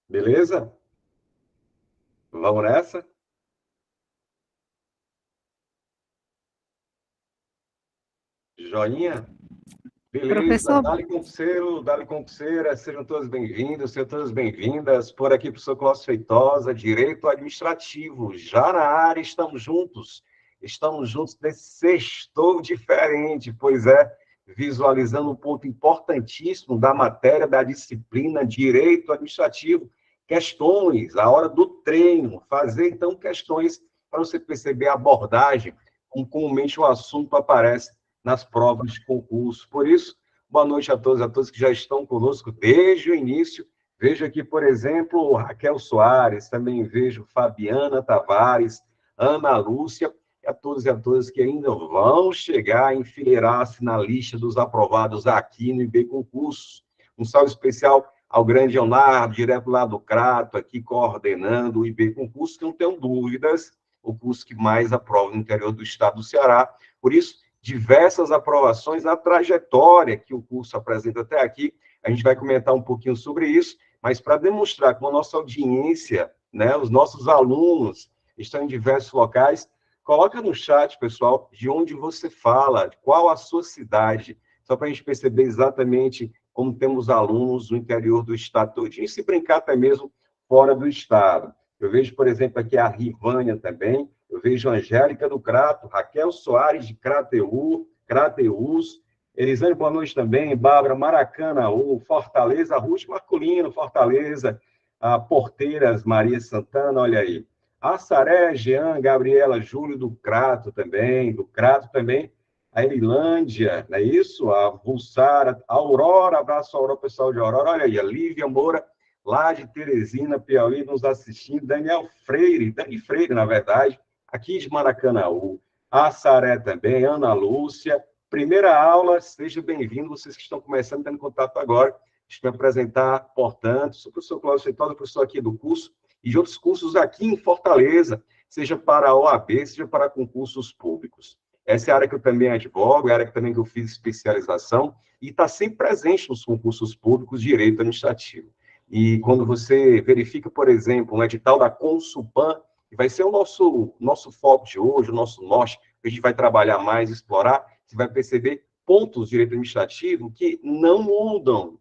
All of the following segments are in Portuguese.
Beleza? Vamos nessa? Joinha? Beleza. Professor, Dali concurseira, sejam todos bem-vindos, sejam todas bem-vindas. Por aqui, professor Cláudio Feitosa, Direito Administrativo. Já na área, estamos juntos. Estamos juntos nesse sextou diferente, pois é, visualizando um ponto importantíssimo da matéria, da disciplina Direito Administrativo. Questões, a hora do treino. Fazer, então, questões para você perceber a abordagem, como comumente o assunto aparece nas provas de concurso. Por isso, boa noite a todos que já estão conosco desde o início. Vejo aqui, por exemplo, Raquel Soares, também vejo Fabiana Tavares, Ana Lúcia, e a todas que ainda vão chegar a enfileirar-se na lista dos aprovados aqui no IB Concursos. Um salve especial ao grande Leonardo, direto lá do Crato, aqui coordenando o IB Concurso, que não tenho dúvidas, o curso que mais aprova no interior do estado do Ceará. Por isso, diversas aprovações, a trajetória que o curso apresenta até aqui. A gente vai comentar um pouquinho sobre isso, mas para demonstrar que a nossa audiência, né, os nossos alunos estão em diversos locais, coloca no chat, pessoal, de onde você fala, qual a sua cidade, só para a gente perceber exatamente como temos alunos no interior do estado todinho, e se brincar até mesmo fora do estado. Eu vejo, por exemplo, aqui a Rivânia também, eu vejo Angélica do Crato, Raquel Soares de Crateús, Elisane, boa noite também, Bárbara Maracanaú, Fortaleza, Ruth Marculino, Fortaleza, a Porteiras, Maria Santana, olha aí. Assaré, Jean, Gabriela, Júlio do Crato também, a Erilândia, não é isso? A Vulsara, a Aurora, abraço a Aurora, pessoal de Aurora, olha aí, a Lívia Moura, lá de Teresina, Piauí, nos assistindo, Dani Freire, na verdade, aqui de Maracanaú, a Saré também, Ana Lúcia. Primeira aula, seja bem-vindo, vocês que estão começando, tendo contato agora. Deixa eu me apresentar, portanto, sou o professor Cláudio Feitosa, professor aqui do curso, e de outros cursos aqui em Fortaleza, seja para a OAB, seja para concursos públicos. Essa é a área que eu também advogo, é a área também que eu fiz especialização, e está sempre presente nos concursos públicos de direito administrativo. E quando você verifica, por exemplo, um edital da Consulpan, que vai ser o nosso foco de hoje, o nosso norte, que a gente vai trabalhar mais, explorar, você vai perceber pontos de direito administrativo que não mudam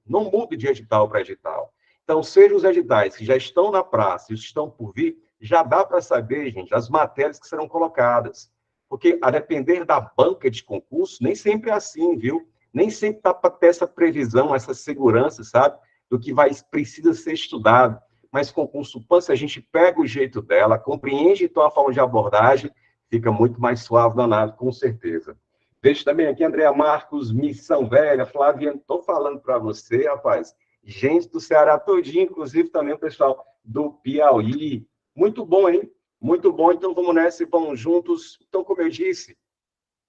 de edital para edital. Então, sejam os editais que já estão na praça e os que estão por vir, já dá para saber, gente, as matérias que serão colocadas. Porque, a depender da banca de concurso, nem sempre é assim, viu? Nem sempre dá para ter essa previsão, essa segurança, sabe? Do que precisa ser estudado. Mas com Consulpan, se a gente pega o jeito dela, compreende então a forma de abordagem, fica muito mais suave danado, com certeza. Vejo também aqui Andréa Marcos, Missão Velha, Flávia, estou falando para você, rapaz, gente do Ceará todinho, inclusive também o pessoal do Piauí. Muito bom, hein? Muito bom, então vamos nessa e vamos juntos. Então, como eu disse,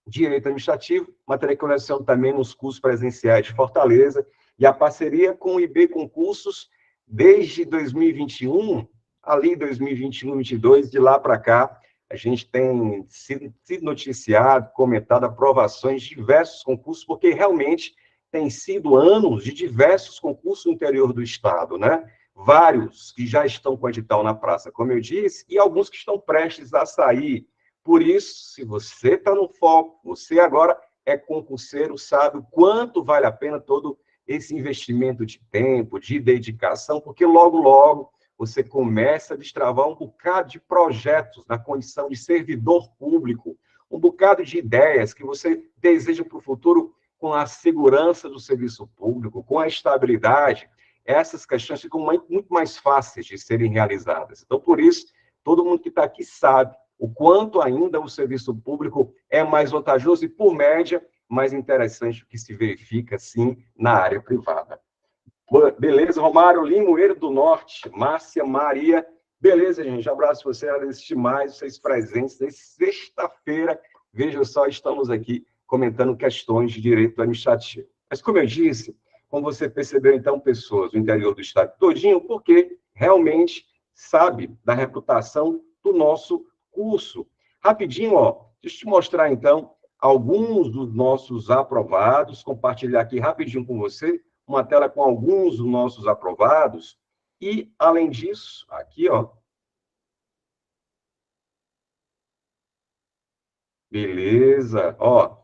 Direito Administrativo, matéria que eu leciono também nos cursos presenciais de Fortaleza, e a parceria com o IB Concursos desde 2021, ali 2021, 2022, de lá para cá, a gente tem sido noticiado, comentado aprovações de diversos concursos, porque realmente tem sido anos de diversos concursos no interior do Estado, né? Vários que já estão com edital na praça, como eu disse, e alguns que estão prestes a sair. Por isso, se você está no foco, você agora é concurseiro, sabe o quanto vale a pena todo esse investimento de tempo, de dedicação, porque logo, logo, você começa a destravar um bocado de projetos na condição de servidor público, um bocado de ideias que você deseja para o futuro com a segurança do serviço público, com a estabilidade. Essas questões ficam muito mais fáceis de serem realizadas. Então, por isso, todo mundo que está aqui sabe o quanto ainda o serviço público é mais vantajoso e, por média, mais interessante do que se verifica, sim, na área privada. Beleza, Romário Limoeiro do Norte, Márcia Maria. Beleza, gente, abraço você, agradeço demais vocês presentes nessa sexta-feira. Veja só, estamos aqui comentando questões de direito administrativo. Mas, como eu disse, como você percebeu, então, pessoas do interior do estado todinho, porque realmente sabe da reputação do nosso curso. Rapidinho, ó, deixa eu te mostrar, então, alguns dos nossos aprovados, compartilhar aqui rapidinho com você, uma tela com alguns dos nossos aprovados, E, além disso, aqui, ó, beleza, ó,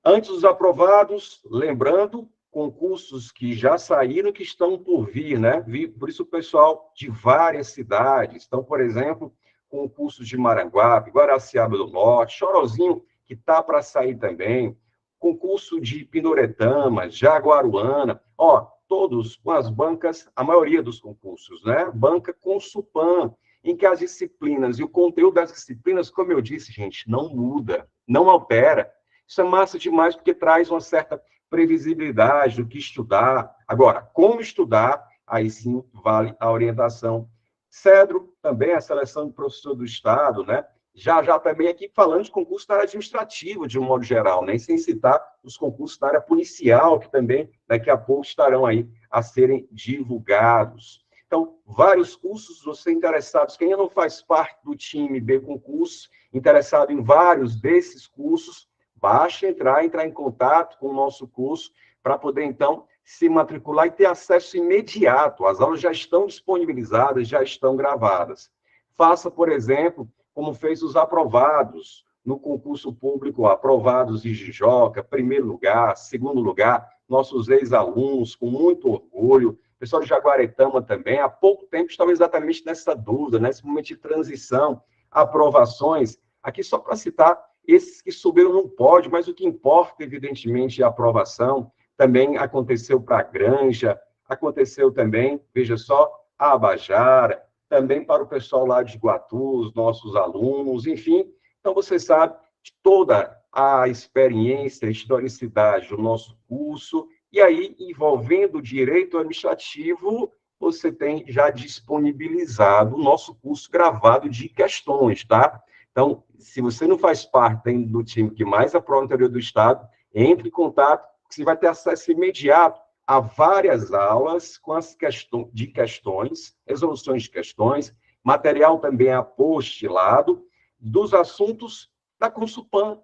antes dos aprovados, lembrando, concursos que já saíram, que estão por vir, né? Por isso o pessoal de várias cidades. Então, por exemplo, concursos de Maranguape, Guaraciaba do Norte, Chorozinho, que está para sair também, concurso de Pindoretama, Jaguaruana, ó, todos com as bancas, a maioria dos concursos, né? Banca Consulpan, em que as disciplinas e o conteúdo das disciplinas, como eu disse, gente, não muda, não altera. Isso é massa demais, porque traz uma certa previsibilidade do que estudar. Agora, como estudar, aí sim vale a orientação. Cedro, também a seleção de professor do Estado, né? Já também aqui falando de concurso da área administrativa, de um modo geral, né? E sem citar os concursos da área policial, que também daqui a pouco estarão aí a serem divulgados. Então, vários cursos, você interessados, quem ainda não faz parte do time B Concurso, interessado em vários desses cursos, basta entrar em contato com o nosso curso para poder, então, se matricular e ter acesso imediato. As aulas já estão disponibilizadas, já estão gravadas. Faça, por exemplo, como fez os aprovados no concurso público, aprovados de Jijoca, primeiro lugar, segundo lugar, nossos ex-alunos, com muito orgulho, pessoal de Jaguaretama também, há pouco tempo estava exatamente nessa dúvida, nesse momento de transição, aprovações. Aqui, só para citar, esses que subiram não pode, mas o que importa, evidentemente, é a aprovação. Também aconteceu para a Granja, aconteceu também, veja só, a Abajara, também para o pessoal lá de Iguatu, os nossos alunos, enfim. Então, você sabe de toda a experiência, a historicidade do nosso curso, e aí, envolvendo o direito administrativo, você tem já disponibilizado o nosso curso gravado de questões, tá? Então, se você não faz parte do time que mais aprova no interior do Estado, entre em contato, você vai ter acesso imediato a várias aulas com as questões, resoluções de questões, material também apostilado, dos assuntos da Consulpan,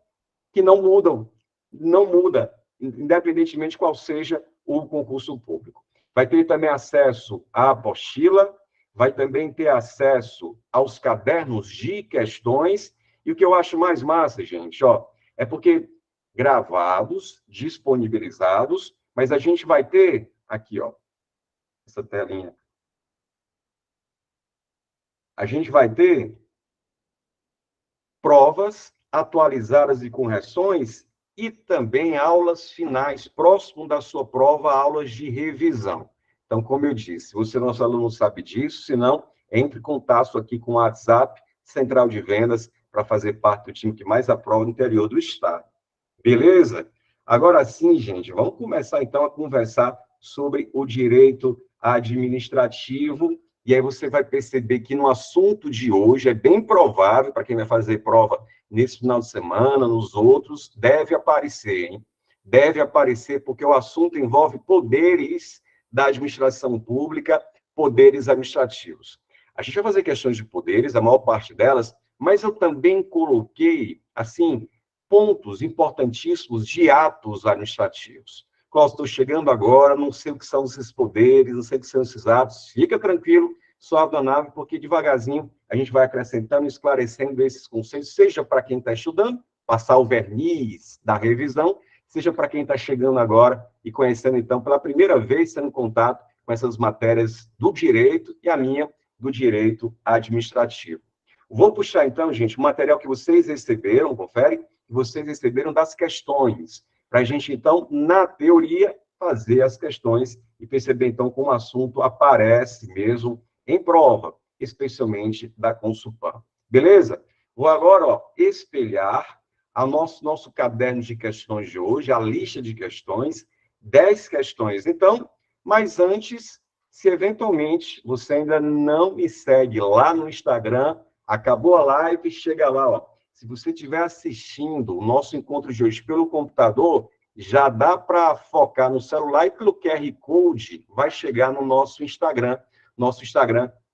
que não muda, independentemente qual seja o concurso público. Vai ter também acesso à apostila, vai também ter acesso aos cadernos de questões, e o que eu acho mais massa, gente, ó, é porque gravados, disponibilizados, mas a gente vai ter aqui, ó, essa telinha. A gente vai ter provas atualizadas e correções e também aulas finais, próximo da sua prova, aulas de revisão. Então, como eu disse, você, nosso aluno, sabe disso, se não, entre em contato aqui com o WhatsApp, Central de Vendas, para fazer parte do time que mais aprova no interior do Estado. Beleza? Agora sim, gente, vamos começar então a conversar sobre o direito administrativo, e aí você vai perceber que no assunto de hoje é bem provável, para quem vai fazer prova nesse final de semana, nos outros, deve aparecer, hein? Deve aparecer, porque o assunto envolve poderes da administração pública, poderes administrativos. A gente vai fazer questões de poderes, a maior parte delas, mas eu também coloquei, assim, pontos importantíssimos de atos administrativos. Cláudio, estou chegando agora, não sei o que são esses poderes, não sei o que são esses atos. Fica tranquilo, sobe a nave, porque devagarzinho a gente vai acrescentando, esclarecendo esses conceitos, seja para quem está estudando, passar o verniz da revisão, seja para quem está chegando agora e conhecendo, então, pela primeira vez, tendo contato com essas matérias do direito e a minha do direito administrativo. Vou puxar, então, gente, o material que vocês receberam, confere, que vocês receberam das questões, para a gente, então, na teoria, fazer as questões e perceber, então, como o assunto aparece mesmo em prova, especialmente da Consulpan. Beleza? Vou agora, ó, espelhar a nosso caderno de questões de hoje, a lista de questões, 10 questões. Então, mas antes, se eventualmente você ainda não me segue lá no Instagram, acabou a live, chega lá, ó. Se você estiver assistindo o nosso encontro de hoje pelo computador, já dá para focar no celular e pelo QR Code vai chegar no nosso Instagram,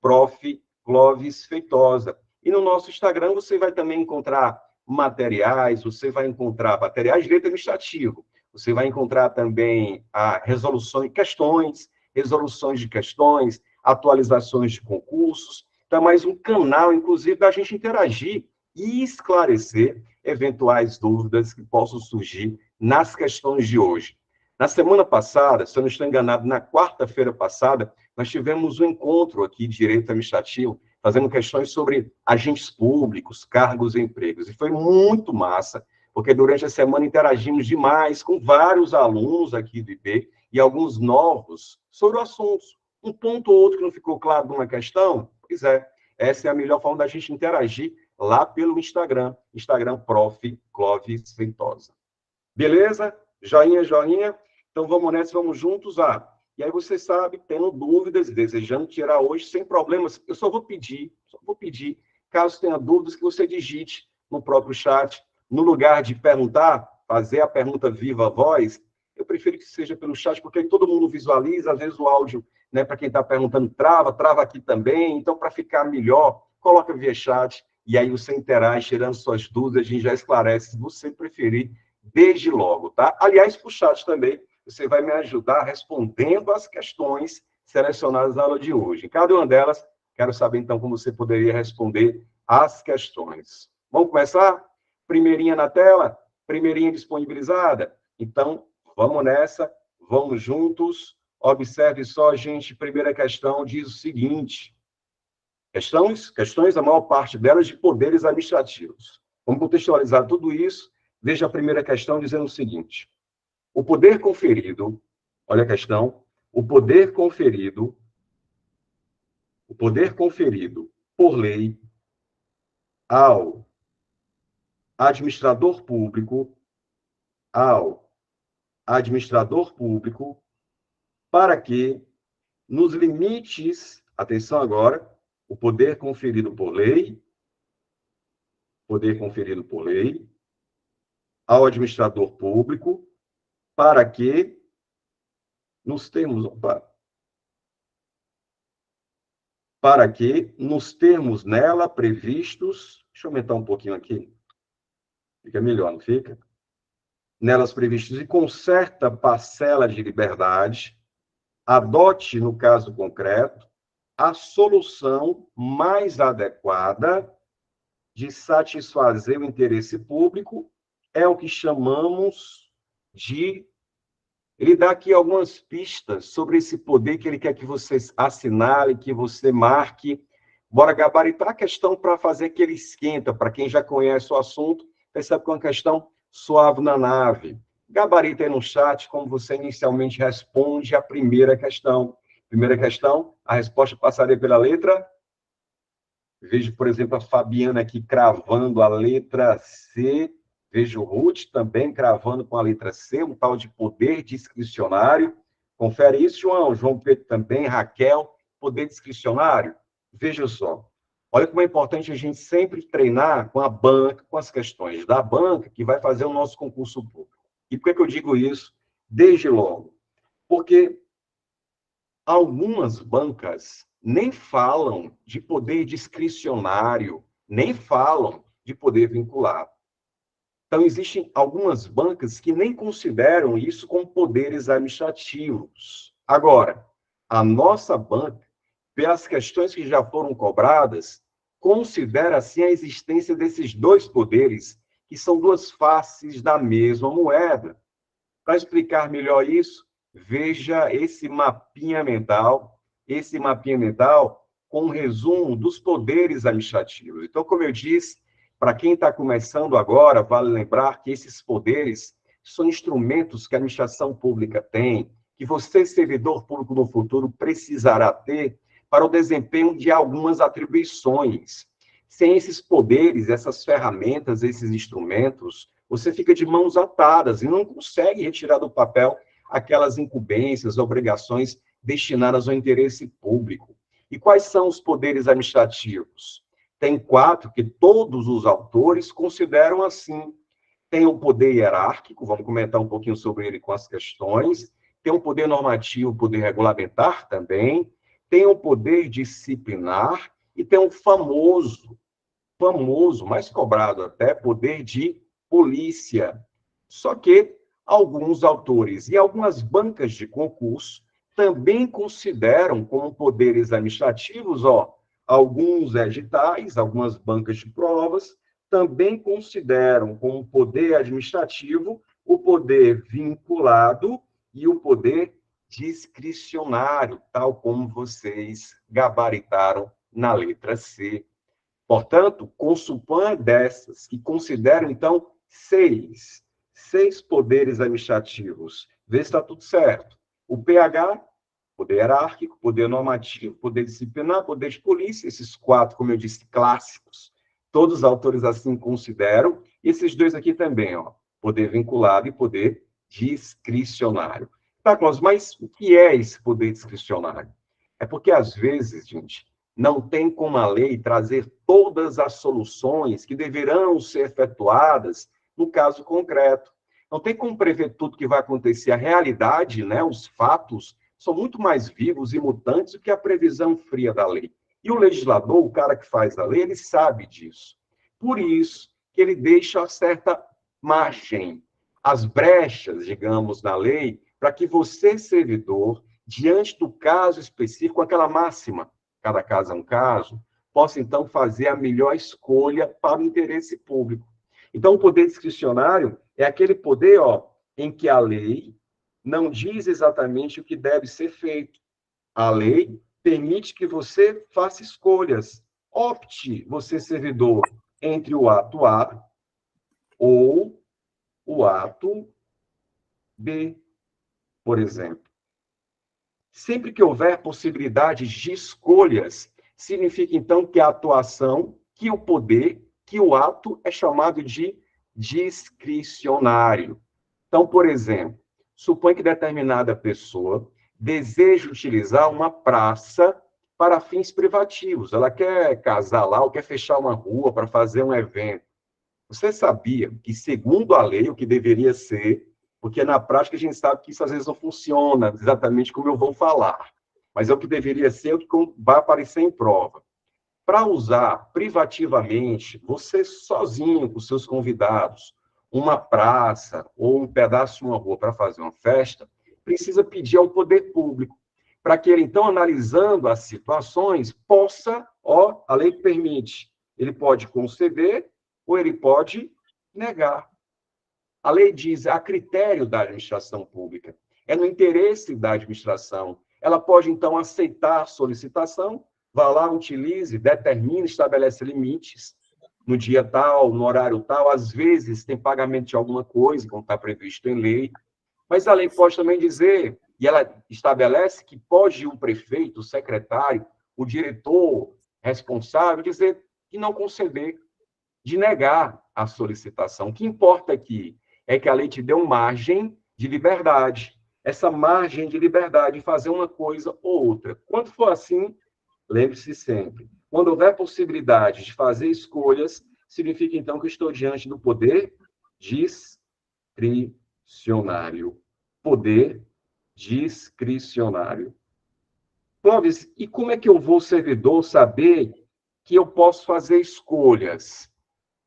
Prof. Clóvis Feitosa. E no nosso Instagram você vai também encontrar materiais, você vai encontrar materiais de direito administrativo, você vai encontrar também a resolução e questões resoluções de questões, atualizações de concursos. Então, é mais um canal, inclusive, da gente interagir e esclarecer eventuais dúvidas que possam surgir nas questões de hoje. Na semana passada, se eu não estou enganado, na quarta-feira passada, nós tivemos um encontro aqui de direito administrativo, fazendo questões sobre agentes públicos, cargos e empregos. E foi muito massa, porque durante a semana interagimos demais com vários alunos aqui do IP e alguns novos sobre o assunto. Um ponto ou outro que não ficou claro numa questão, pois é, essa é a melhor forma da gente interagir lá pelo Instagram Prof. Clóvis Feitosa. Beleza? Joinha, joinha. Então, vamos nessa, vamos juntos. E aí você sabe, tendo dúvidas, desejando tirar hoje, sem problemas, eu só vou pedir, caso tenha dúvidas, que você digite no próprio chat, no lugar de perguntar, fazer a pergunta viva a voz, eu prefiro que seja pelo chat, porque aí todo mundo visualiza, às vezes o áudio, né, para quem está perguntando, trava aqui também, então, para ficar melhor, coloca via chat, e aí você interage, tirando suas dúvidas, a gente já esclarece, se você preferir, desde logo, tá? Aliás, para o chat também, você vai me ajudar respondendo as questões selecionadas na aula de hoje. Em cada uma delas, quero saber, então, como você poderia responder as questões. Vamos começar? Primeirinha na tela? Primeirinha disponibilizada? Então, vamos nessa, vamos juntos. Observe só, gente, primeira questão diz o seguinte. Questões, a maior parte delas, de poderes administrativos. Vamos contextualizar tudo isso. Veja a primeira questão dizendo o seguinte. O poder conferido, olha a questão, o poder conferido por lei ao administrador público, para que, nos limites, atenção agora, o poder conferido por lei ao administrador público, para que, nos termos nela previstos, deixa eu aumentar um pouquinho aqui, fica melhor, não fica? Nelas previstos e com certa parcela de liberdade, adote, no caso concreto, a solução mais adequada de satisfazer o interesse público, é o que chamamos de... Ele dá aqui algumas pistas sobre esse poder que ele quer que você assinale, que você marque. Bora gabaritar a questão para fazer aquele esquenta. Para quem já conhece o assunto, percebe que é uma questão suave na nave. Gabarita aí no chat como você inicialmente responde a primeira questão. Primeira questão, a resposta passaria pela letra. Vejo, por exemplo, a Fabiana aqui cravando a letra C. Vejo o Ruth também cravando com a letra C, um tal de poder discricionário. Confere isso, João. João Pedro também, Raquel, poder discricionário. Veja só. Olha como é importante a gente sempre treinar com a banca, com as questões da banca, que vai fazer o nosso concurso público. E por que eu digo isso? Desde logo. Porque algumas bancas nem falam de poder discricionário, nem falam de poder vinculado. Então, existem algumas bancas que nem consideram isso como poderes administrativos. Agora, a nossa banca, pelas questões que já foram cobradas, considera, assim, a existência desses dois poderes, que são duas faces da mesma moeda. Para explicar melhor isso, veja esse mapinha mental com um resumo dos poderes administrativos. Então, como eu disse, para quem está começando agora, vale lembrar que esses poderes são instrumentos que a administração pública tem, que você, servidor público no futuro, precisará ter para o desempenho de algumas atribuições. Sem esses poderes, essas ferramentas, esses instrumentos, você fica de mãos atadas e não consegue retirar do papel aquelas incumbências, obrigações destinadas ao interesse público. E quais são os poderes administrativos? Tem 4 que todos os autores consideram assim. Tem o poder hierárquico, vamos comentar um pouquinho sobre ele com as questões. Tem o poder normativo, o poder regulamentar também. Tem o poder disciplinar e tem o famoso, mais cobrado até, poder de polícia. Só que alguns autores e algumas bancas de concurso também consideram como poderes administrativos, ó, alguns editais, algumas bancas de provas, também consideram como poder administrativo o poder vinculado e o poder discricionário, tal como vocês gabaritaram na letra C. Portanto, consupan dessas, que consideram, então, seis poderes administrativos. Vê se está tudo certo. O PH, poder hierárquico, poder normativo, poder disciplinar, poder de polícia, esses quatro, como eu disse, clássicos, todos os autores assim consideram, e esses dois aqui também, ó, poder vinculado e poder discricionário. Tá, Cláudio, mas o que é esse poder discricionário? É porque, às vezes, gente, não tem como a lei trazer todas as soluções que deverão ser efetuadas no caso concreto. Não tem como prever tudo que vai acontecer. A realidade, né, os fatos, são muito mais vivos e mutantes do que a previsão fria da lei. E o legislador, o cara que faz a lei, ele sabe disso. Por isso que ele deixa certa margem, as brechas, digamos, na lei, para que você, servidor, diante do caso específico, aquela máxima, cada caso é um caso, possa, então, fazer a melhor escolha para o interesse público. Então, o poder discricionário é aquele poder, ó, em que a lei não diz exatamente o que deve ser feito. A lei permite que você faça escolhas. Opte, você, servidor, entre o ato A ou o ato B, por exemplo. Sempre que houver possibilidades de escolhas, significa, então, que a atuação, que o poder, que o ato é chamado de discricionário. Então, por exemplo, supõe que determinada pessoa deseja utilizar uma praça para fins privativos. Ela quer casar lá ou quer fechar uma rua para fazer um evento. Você sabia que, segundo a lei, o que deveria ser, porque na prática a gente sabe que isso às vezes não funciona exatamente como eu vou falar, mas é o que deveria ser, o que vai aparecer em prova. Para usar privativamente, você sozinho, com seus convidados, uma praça ou um pedaço de uma rua para fazer uma festa, precisa pedir ao poder público, para que ele, então, analisando as situações, possa, ó, a lei permite, ele pode conceder ou ele pode negar. A lei diz, a critério da administração pública, é no interesse da administração. Ela pode, então, aceitar a solicitação, vá lá, utilize, determine, estabelece limites, no dia tal, no horário tal, às vezes tem pagamento de alguma coisa, como está previsto em lei, mas a lei pode também dizer, e ela estabelece que pode um prefeito, o secretário, o diretor responsável dizer que não conceder, de negar a solicitação. O que importa aqui é que a lei te deu margem de liberdade. Essa margem de liberdade de fazer uma coisa ou outra. Quando for assim, lembre-se sempre, quando houver possibilidade de fazer escolhas, significa então que eu estou diante do poder discricionário. Poder discricionário. Clóvis, e como é que eu vou, servidor, saber que eu posso fazer escolhas?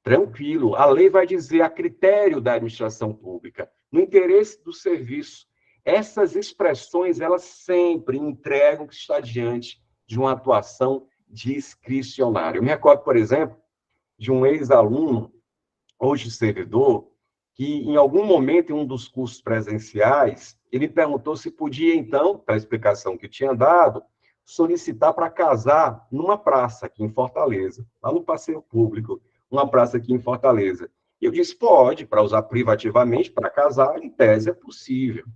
Tranquilo, a lei vai dizer a critério da administração pública, no interesse do serviço. Essas expressões, elas sempre entregam que está diante de uma atuação discricionária. Eu me recordo, por exemplo, de um ex-aluno, hoje servidor, que em algum momento, em um dos cursos presenciais, ele perguntou se podia, então, para a explicação que tinha dado, solicitar para casar numa praça aqui em Fortaleza, lá no passeio público, uma praça aqui em Fortaleza. E eu disse, pode, para usar privativamente, para casar, em tese é possível.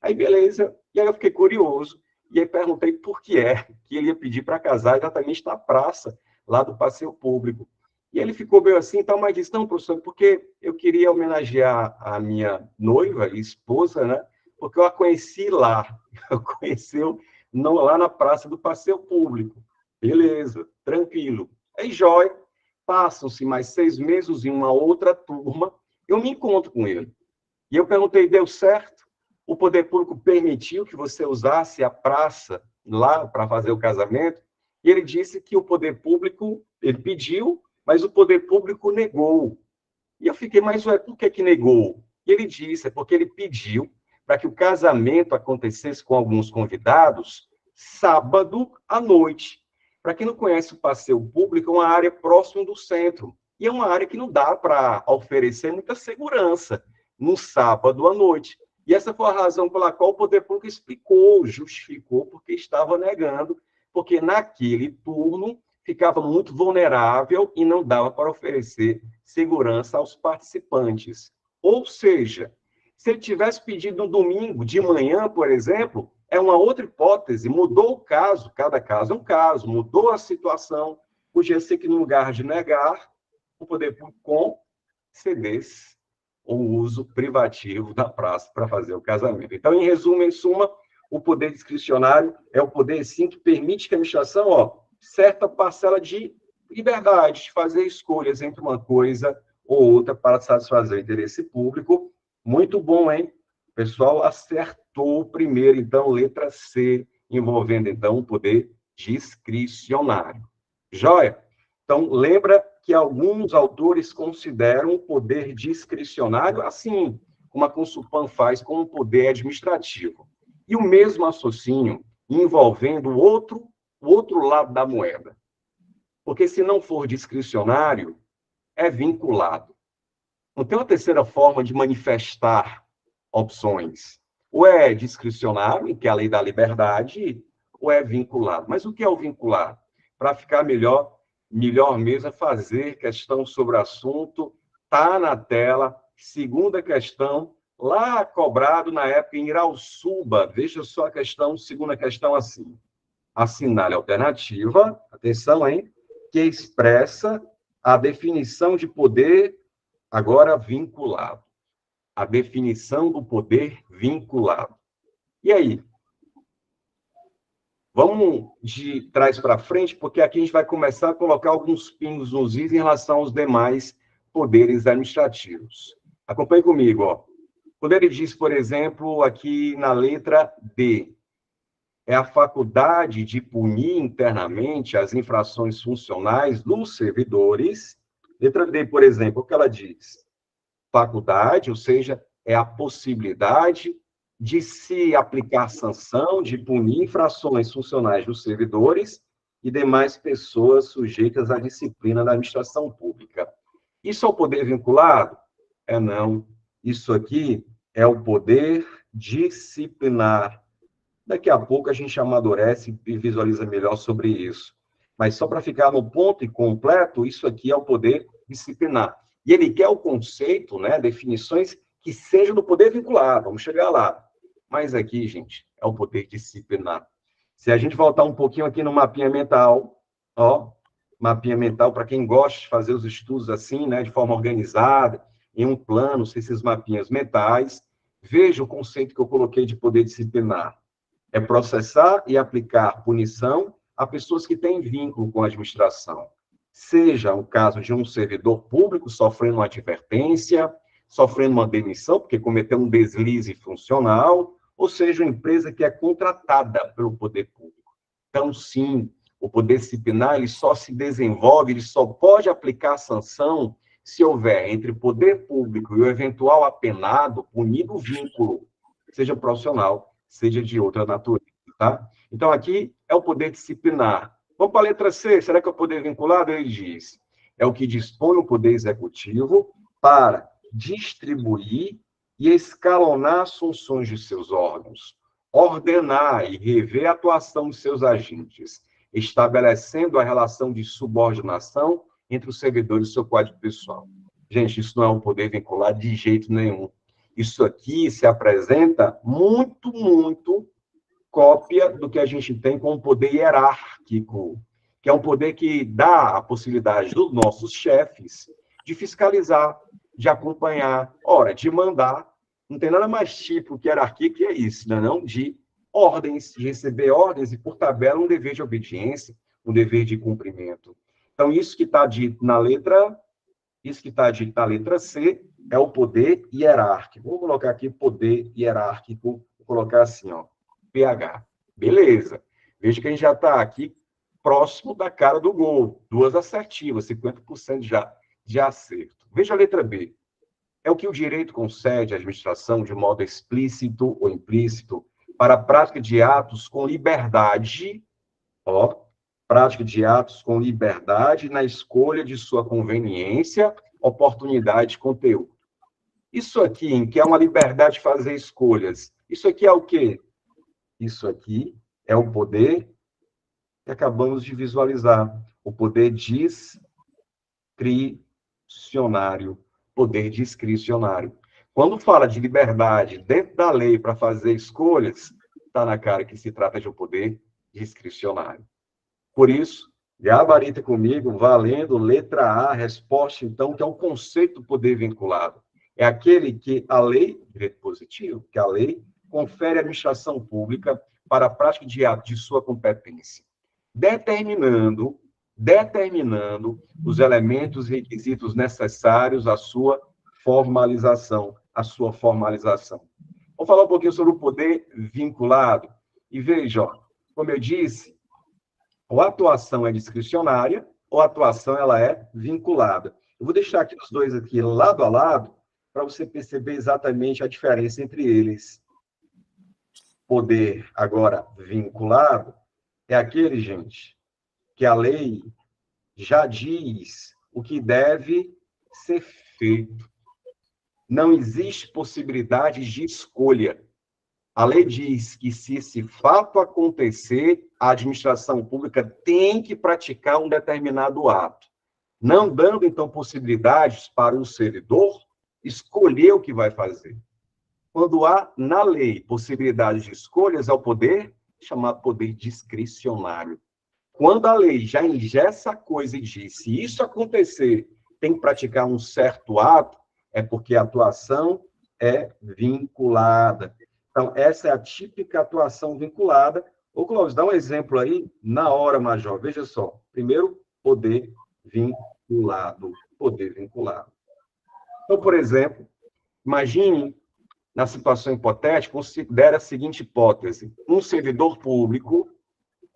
Aí, beleza. E aí eu fiquei curioso, e aí perguntei por que é que ele ia pedir para casar exatamente na praça, lá do passeio público. E ele ficou meio assim, então, mas disse, não, professor, porque eu queria homenagear a minha noiva e esposa, né? Porque eu a conheci lá, eu conheci lá na praça do passeio público. Beleza, tranquilo. Aí, jóia, passam-se mais 6 meses em uma outra turma, eu me encontro com ele. E eu perguntei, deu certo? O poder público permitiu que você usasse a praça lá para fazer o casamento? E ele disse que o poder público, ele pediu, mas o poder público negou. E eu fiquei, mas ué, por que negou? E ele disse, é porque ele pediu para que o casamento acontecesse com alguns convidados sábado à noite. Para quem não conhece o Passeio Público, é uma área próxima do centro. E é uma área que não dá para oferecer muita segurança no sábado à noite. E essa foi a razão pela qual o poder público explicou, justificou, porque estava negando, porque naquele turno ficava muito vulnerável e não dava para oferecer segurança aos participantes. Ou seja, se ele tivesse pedido no domingo de manhã, por exemplo, é uma outra hipótese, mudou o caso, cada caso é um caso, mudou a situação, podia ser que no lugar de negar, o poder público concedesse o uso privativo da praça para fazer o casamento. Então, em resumo, em suma, o poder discricionário é o poder, sim, que permite que a administração, certa parcela de liberdade, de fazer escolhas entre uma coisa ou outra para satisfazer o interesse público. Muito bom, hein? O pessoal acertou primeiro, então, letra C, envolvendo, então, o poder discricionário. Joia? Então, lembra que alguns autores consideram o poder discricionário assim, como a Consulpan faz com o poder administrativo. E o mesmo raciocínio envolvendo o outro lado da moeda. Porque se não for discricionário, é vinculado. Não tem uma terceira forma de manifestar opções. Ou é discricionário, que é a lei da liberdade, ou é vinculado. Mas o que é o vinculado? Para ficar melhor mesmo é fazer questão sobre o assunto, está na tela. Segunda questão, lá cobrado na época em Irauçuba, veja só a questão, segunda questão assim. Assinale a alternativa, atenção, hein, que expressa a definição de poder agora vinculado. A definição do poder vinculado. E aí? Vamos de trás para frente, porque aqui a gente vai começar a colocar alguns pingos nos is em relação aos demais poderes administrativos. Acompanhe comigo, ó. Quando ele diz, por exemplo, aqui na letra D, é a faculdade de punir internamente as infrações funcionais dos servidores. Letra D, por exemplo, o que ela diz? Faculdade, ou seja, é a possibilidade de se aplicar sanção, de punir infrações funcionais dos servidores e demais pessoas sujeitas à disciplina da administração pública. Isso é o poder vinculado? É não. Isso aqui é o poder disciplinar. Daqui a pouco a gente amadurece e visualiza melhor sobre isso. Mas só para ficar no ponto e completo, isso aqui é o poder disciplinar. E ele quer o conceito, né, definições que sejam do poder vinculado. Vamos chegar lá. Mas aqui, gente, é o poder disciplinar. Se a gente voltar um pouquinho aqui no mapinha mental, ó, mapinha mental, para quem gosta de fazer os estudos assim, né, de forma organizada, em um plano, esses mapinhas mentais, veja o conceito que eu coloquei de poder disciplinar. É processar e aplicar punição a pessoas que têm vínculo com a administração. Seja o caso de um servidor público sofrendo uma advertência, sofrendo uma demissão, porque cometeu um deslize funcional, ou seja, uma empresa que é contratada pelo poder público. Então, sim, o poder disciplinar ele só se desenvolve, ele só pode aplicar sanção se houver entre o poder público e o eventual apenado, punido o vínculo, seja profissional, seja de outra natureza, tá? Então, aqui é o poder disciplinar. Vamos para a letra C, será que é o poder vinculado? Ele diz, é o que dispõe o poder executivo para distribuir e escalonar as funções de seus órgãos, ordenar e rever a atuação de seus agentes, estabelecendo a relação de subordinação entre os servidores e seu quadro pessoal. Gente, isso não é um poder vinculado de jeito nenhum. Isso aqui se apresenta muito cópia do que a gente tem com o poder hierárquico, que é um poder que dá a possibilidade dos nossos chefes de fiscalizar, de acompanhar, ora, de mandar. Não tem nada mais tipo que hierarquia que é isso, né? Não de ordens, de receber ordens e, por tabela, um dever de obediência, um dever de cumprimento. Então, isso que está dito na letra C é o poder hierárquico. Vou colocar aqui poder hierárquico, vou colocar assim, ó, PH. Beleza. Veja que a gente já está aqui próximo da cara do gol. Duas assertivas, 50% já de acerto. Veja a letra B. é o que o direito concede à administração de modo explícito ou implícito para a prática de atos com liberdade, ó, prática de atos com liberdade na escolha de sua conveniência, oportunidade e conteúdo. Isso aqui, em que é uma liberdade de fazer escolhas, isso aqui é o quê? Isso aqui é o poder que acabamos de visualizar, o poder discricionário, poder discricionário. Quando fala de liberdade dentro da lei para fazer escolhas, está na cara que se trata de um poder discricionário. Por isso, gabarita comigo, valendo letra A, resposta, então, que é o conceito do poder vinculado. É aquele que a lei, direito positivo, que a lei confere à administração pública para a prática de atos de sua competência, determinando os elementos e requisitos necessários à sua formalização, Vamos falar um pouquinho sobre o poder vinculado. E veja, ó, como eu disse, ou a atuação é discricionária, ou a atuação ela é vinculada. Eu vou deixar aqui os dois aqui lado a lado, para você perceber exatamente a diferença entre eles. Poder, agora, vinculado, é aquele, gente, que a lei já diz o que deve ser feito. Não existe possibilidade de escolha. A lei diz que, se esse fato acontecer, a administração pública tem que praticar um determinado ato, não dando, então, possibilidades para o servidor escolher o que vai fazer. Quando há, na lei, possibilidade de escolhas, é o poder chamado poder discricionário. Quando a lei já engessa a coisa e diz, se isso acontecer, tem que praticar um certo ato, é porque a atuação é vinculada. Então, essa é a típica atuação vinculada. Ô, Clóvis, dá um exemplo aí, na hora, Major. Veja só. Primeiro, poder vinculado. Poder vinculado. Então, por exemplo, imagine, na situação hipotética, considere a seguinte hipótese. Um servidor público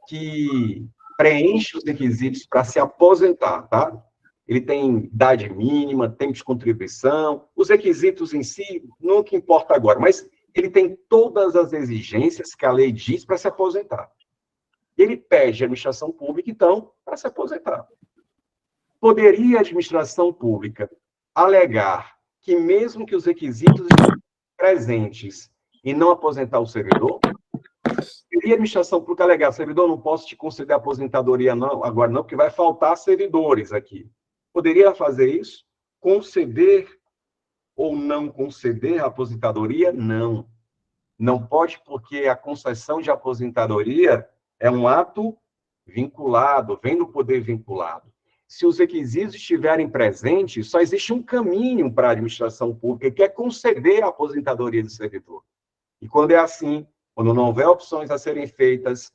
que preenche os requisitos para se aposentar, tá? Ele tem idade mínima, tempo de contribuição, os requisitos em si, nunca importa agora, mas ele tem todas as exigências que a lei diz para se aposentar. Ele pede à administração pública, então, para se aposentar. Poderia a administração pública alegar que, mesmo que os requisitos estejam presentes e não aposentar o servidor? Poderia a administração pública alegar, servidor, não posso te conceder aposentadoria não, agora não, porque vai faltar servidores aqui. Poderia fazer isso? Conceder ou não conceder a aposentadoria? Não. Não pode, porque a concessão de aposentadoria é um ato vinculado, vem do poder vinculado. Se os requisitos estiverem presentes, só existe um caminho para a administração pública, que é conceder a aposentadoria do servidor. E quando é assim, quando não houver opções a serem feitas,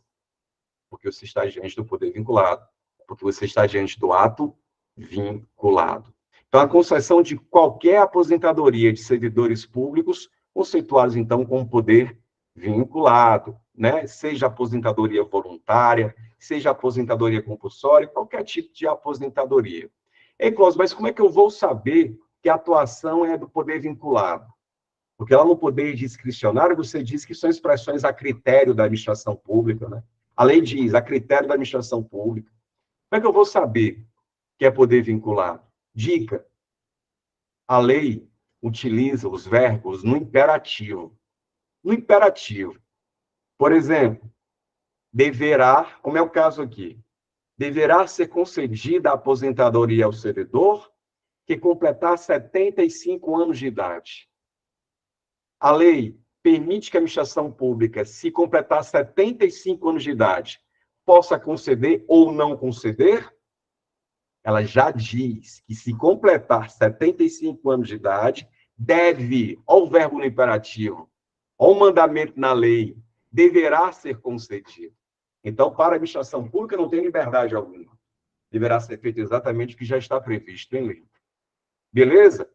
porque você está diante do poder vinculado, porque você está diante do ato vinculado. Então, a concessão de qualquer aposentadoria de servidores públicos, conceituados, então, como poder vinculado, né? Seja aposentadoria voluntária, seja aposentadoria compulsória, qualquer tipo de aposentadoria. Ei, Clóvis, mas como é que eu vou saber que a atuação é do poder vinculado? Porque lá no poder discricionário, você diz que são expressões a critério da administração pública, né? A lei diz, a critério da administração pública. Como é que eu vou saber que é poder vinculado? Dica: a lei utiliza os verbos no imperativo. No imperativo. Por exemplo, deverá, como é o caso aqui, deverá ser concedida a aposentadoria ao servidor que completar 75 anos de idade. A lei permite que a administração pública, se completar 75 anos de idade, possa conceder ou não conceder? Ela já diz que, se completar 75 anos de idade, deve, olha o verbo no imperativo, olha o mandamento na lei, deverá ser concedido. Então, para a administração pública, não tem liberdade alguma. Deverá ser feito exatamente o que já está previsto em lei. Beleza?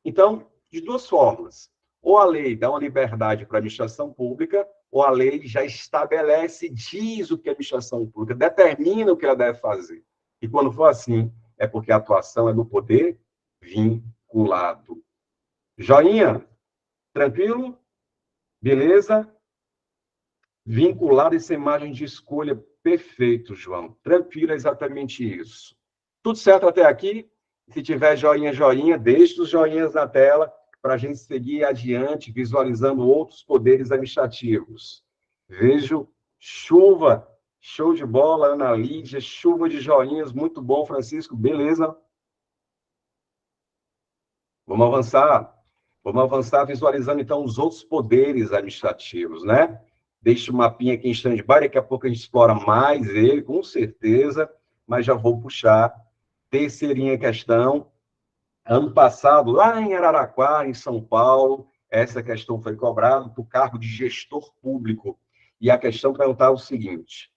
Então, de duas formas. Ou a lei dá uma liberdade para a administração pública, ou a lei já estabelece, diz o que a administração pública, determina o que ela deve fazer. E quando for assim, é porque a atuação é do poder vinculado. Joinha? Tranquilo? Beleza? Vinculado essa imagem de escolha. Perfeito, João. Tranquilo, é exatamente isso. Tudo certo até aqui? Se tiver joinha, joinha, deixe os joinhas na tela para a gente seguir adiante, visualizando outros poderes administrativos. Vejo chuva, show de bola, Ana Lídia, chuva de joinhas, muito bom, Francisco, beleza? Vamos avançar. Vamos avançar visualizando, então, os outros poderes administrativos, né? Deixa o mapinha aqui em stand-by, daqui a pouco a gente explora mais ele, com certeza, mas já vou puxar. Terceirinha questão. Ano passado, lá em Araraquara, em São Paulo, essa questão foi cobrada para o cargo de gestor público. E a questão perguntava o seguinte: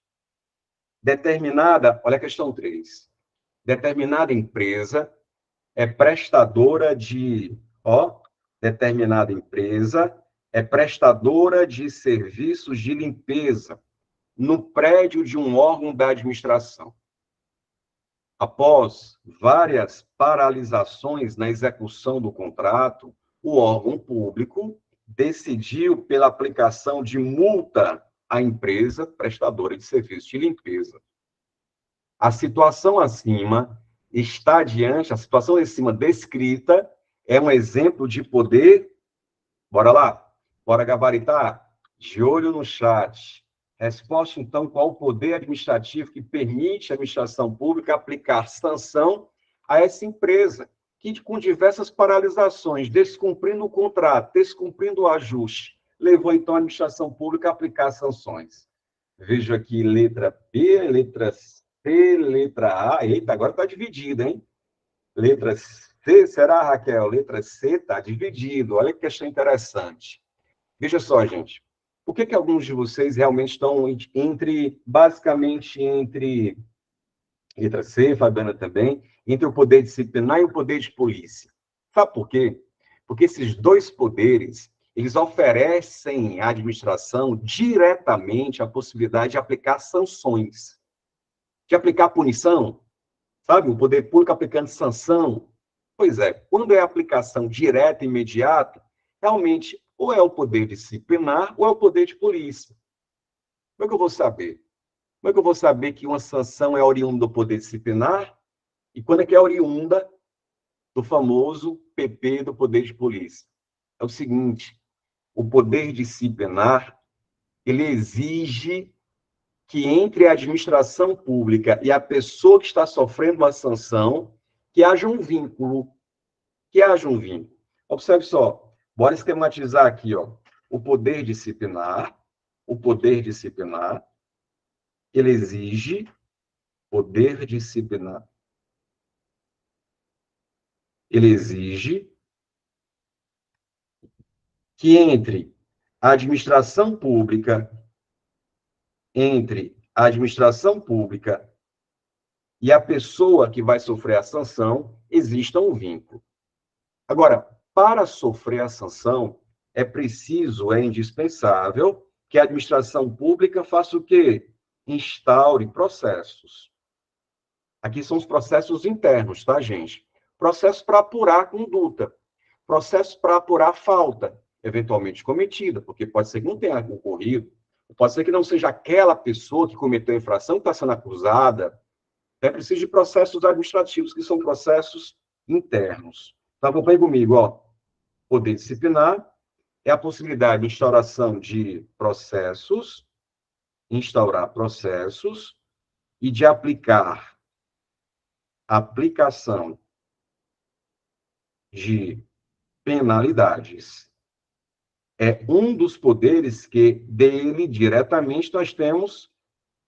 olha a questão 3. Determinada empresa é prestadora de, determinada empresa é prestadora de serviços de limpeza no prédio de um órgão da administração. Após várias paralisações na execução do contrato, o órgão público decidiu pela aplicação de multa à empresa prestadora de serviços de limpeza. A situação acima descrita é um exemplo de poder. Bora lá? Bora gabaritar? De olho no chat. Resposta, então, qual o poder administrativo que permite à administração pública aplicar sanção a essa empresa, que, com diversas paralisações, descumprindo o contrato, descumprindo o ajuste, levou, então, a administração pública a aplicar sanções. Vejo aqui letra B, letra C, letra A. Eita, agora está dividido, hein? Letra C, será, Raquel? Letra C está dividido. Olha que questão interessante. Veja só, gente. Por que alguns de vocês realmente estão basicamente entre letra C, Fabiana também, entre o poder disciplinar e o poder de polícia? Sabe por quê? Porque esses dois poderes, eles oferecem à administração diretamente a possibilidade de aplicar sanções, de aplicar punição, sabe? O poder público aplicando sanção. Pois é, quando é aplicação direta e imediata, realmente ou é o poder disciplinar ou é o poder de polícia. Como é que eu vou saber? Como é que eu vou saber que uma sanção é oriunda do poder disciplinar e quando é que é oriunda do famoso PP do poder de polícia? É o seguinte, o poder disciplinar, ele exige que entre a administração pública e a pessoa que está sofrendo uma sanção, que haja um vínculo. Que haja um vínculo. Observe só, bora esquematizar aqui, ó. O poder disciplinar, ele exige, poder disciplinar, ele exige que entre a administração pública e a pessoa que vai sofrer a sanção, exista um vínculo. Agora, para sofrer a sanção, é preciso, é indispensável que a administração pública faça o quê? Instaure processos. Aqui são os processos internos, tá, gente? Processos para apurar a conduta, processos para apurar a falta, eventualmente cometida, porque pode ser que não tenha ocorrido, pode ser que não seja aquela pessoa que cometeu a infração que está sendo acusada. É preciso de processos administrativos, que são processos internos. Então, acompanhe comigo, ó. Poder disciplinar é a possibilidade de instaurar processos e de aplicação de penalidades. É um dos poderes que, dele, diretamente, nós temos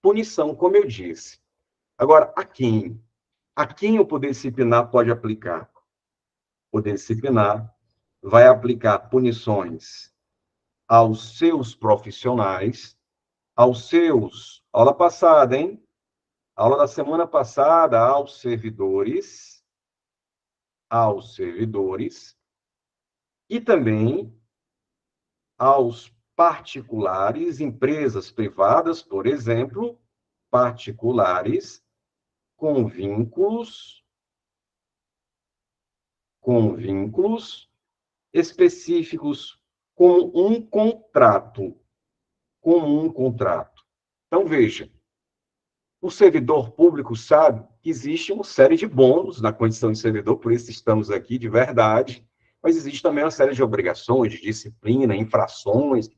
punição, como eu disse. Agora, a quem? A quem o poder disciplinar pode aplicar? O poder disciplinar vai aplicar punições aos seus profissionais, aula passada, hein? Aula da semana passada, aos servidores e também aos particulares, empresas privadas, por exemplo, particulares com vínculos específicos como um contrato. Então, veja, o servidor público sabe que existe uma série de bônus na condição de servidor, por isso estamos aqui de verdade, mas existe também uma série de obrigações, de disciplina, infrações, que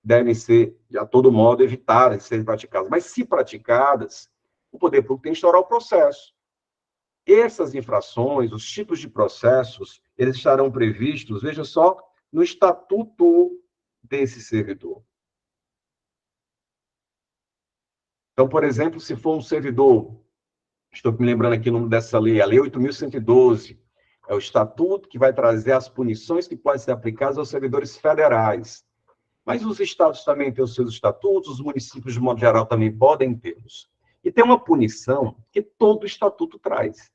devem ser, de a todo modo, evitadas de serem praticadas. Mas, se praticadas, o poder público tem que instaurar o processo. Essas infrações, os tipos de processos, eles estarão previstos, veja só, no estatuto desse servidor. Então, por exemplo, se for um servidor, estou me lembrando aqui o nome dessa lei, a Lei 8.112, é o estatuto que vai trazer as punições que podem ser aplicadas aos servidores federais. Mas os estados também têm os seus estatutos, os municípios, de modo geral, também podem tê-los. E tem uma punição que todo estatuto traz: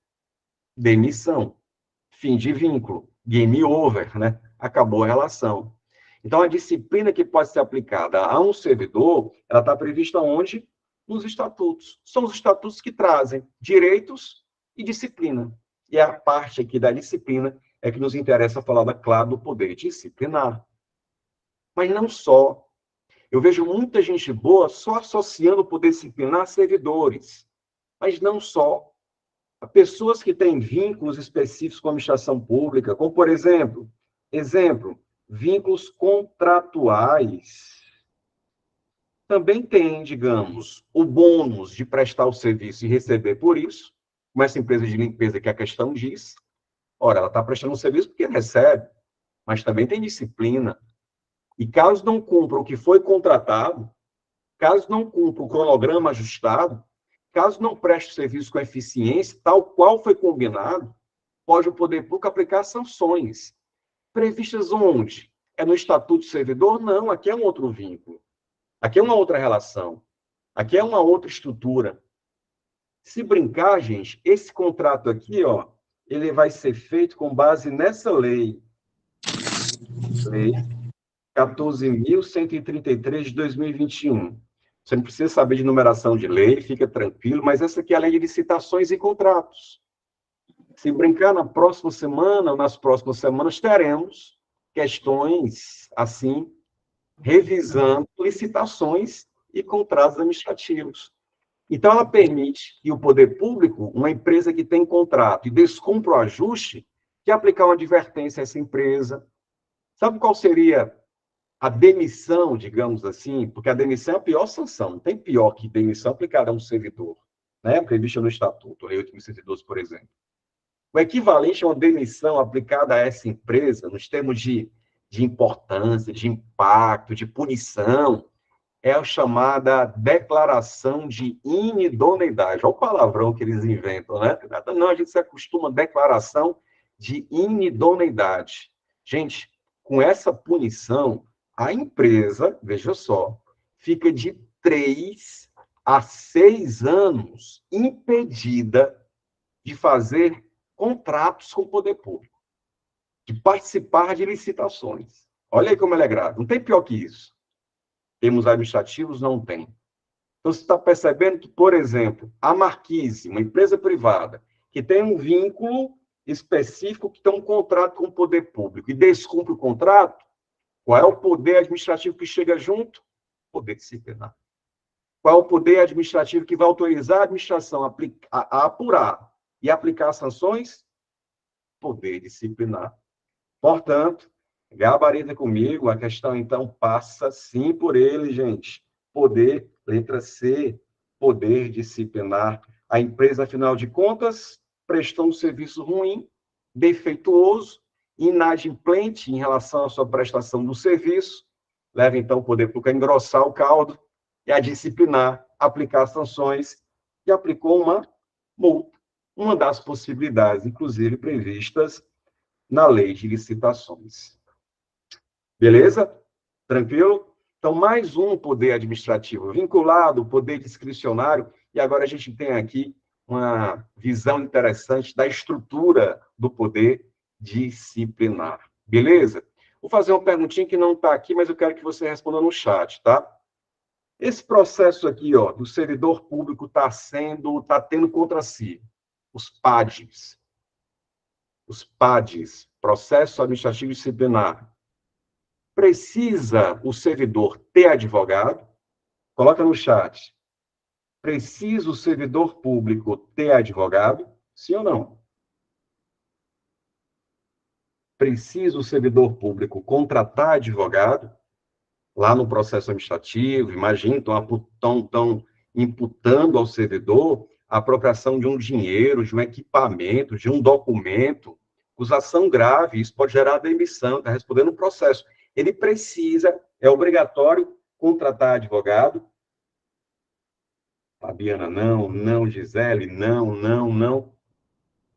demissão, fim de vínculo, game over, né? Acabou a relação. Então, a disciplina que pode ser aplicada a um servidor, ela está prevista onde? Nos estatutos. São os estatutos que trazem direitos e disciplina. E a parte aqui da disciplina é que nos interessa falar, claro, do poder disciplinar. Mas não só. Eu vejo muita gente boa só associando o poder disciplinar a servidores. Mas não só. Pessoas que têm vínculos específicos com a administração pública, como, por exemplo, vínculos contratuais, também têm, digamos, o bônus de prestar o serviço e receber por isso, como essa empresa de limpeza que a questão diz. Ora, ela está prestando um serviço porque recebe, mas também tem disciplina. E caso não cumpra o que foi contratado, caso não cumpra o cronograma ajustado, caso não preste o serviço com eficiência, tal qual foi combinado, pode o poder público aplicar sanções. Previstas onde? É no Estatuto do Servidor? Não, aqui é um outro vínculo. Aqui é uma outra relação. Aqui é uma outra estrutura. Se brincar, gente, esse contrato aqui, ó, ele vai ser feito com base nessa lei. Lei 14.133 de 2021. Você não precisa saber de numeração de lei, fica tranquilo, mas essa aqui é a lei de licitações e contratos. Se brincar, na próxima semana, ou nas próximas semanas, teremos questões, assim, revisando licitações e contratos administrativos. Então, ela permite que o poder público, uma empresa que tem contrato e descumpra o ajuste, que aplicar uma advertência a essa empresa. Sabe qual seria a demissão, digamos assim? Porque a demissão é a pior sanção. Não tem pior que demissão aplicada a um servidor, né? Prevista no Estatuto, Lei 8.112, por exemplo. O equivalente a uma demissão aplicada a essa empresa, nos termos de importância, de impacto, de punição, é a chamada declaração de inidoneidade. Olha o palavrão que eles inventam, né? Não, a gente se acostuma a declaração de inidoneidade. Gente, com essa punição, a empresa, veja só, fica de 3 a 6 anos impedida de fazer contratos com o poder público, de participar de licitações. Olha aí como ela é grave. Não tem pior que isso. Termos administrativos, não tem. Então, você está percebendo que, por exemplo, a Marquise, uma empresa privada, que tem um vínculo específico, que tem um contrato com o poder público, e descumpre o contrato, qual é o poder administrativo que chega junto? Poder disciplinar. Qual é o poder administrativo que vai autorizar a administração a apurar e aplicar sanções? Poder disciplinar. Portanto, gabarita comigo, a questão, então, passa sim por ele, gente. Poder, letra C, poder disciplinar. A empresa, afinal de contas, prestou um serviço ruim, defeituoso, inadimplente em relação à sua prestação do serviço, leva, então, o poder público a engrossar o caldo e a disciplinar, aplicar sanções, e aplicou uma multa, uma das possibilidades, inclusive, previstas na lei de licitações. Beleza? Tranquilo? Então, mais um poder administrativo vinculado, poder discricionário, e agora a gente tem aqui uma visão interessante da estrutura do poder disciplinar. Beleza? Vou fazer uma perguntinha que não está aqui, mas eu quero que você responda no chat, tá? Esse processo aqui, ó, do servidor público está tendo contra si os PADs, processo administrativo disciplinar, precisa o servidor ter advogado? Coloca no chat. Precisa o servidor público ter advogado? Sim ou não? Precisa o servidor público contratar advogado? Lá no processo administrativo, imagina, estão imputando ao servidor a apropriação de um dinheiro, de um equipamento, de um documento, acusação grave, isso pode gerar demissão, está respondendo o processo. Ele precisa, é obrigatório contratar advogado? Fabiana, não, não, Gisele, não, não, não.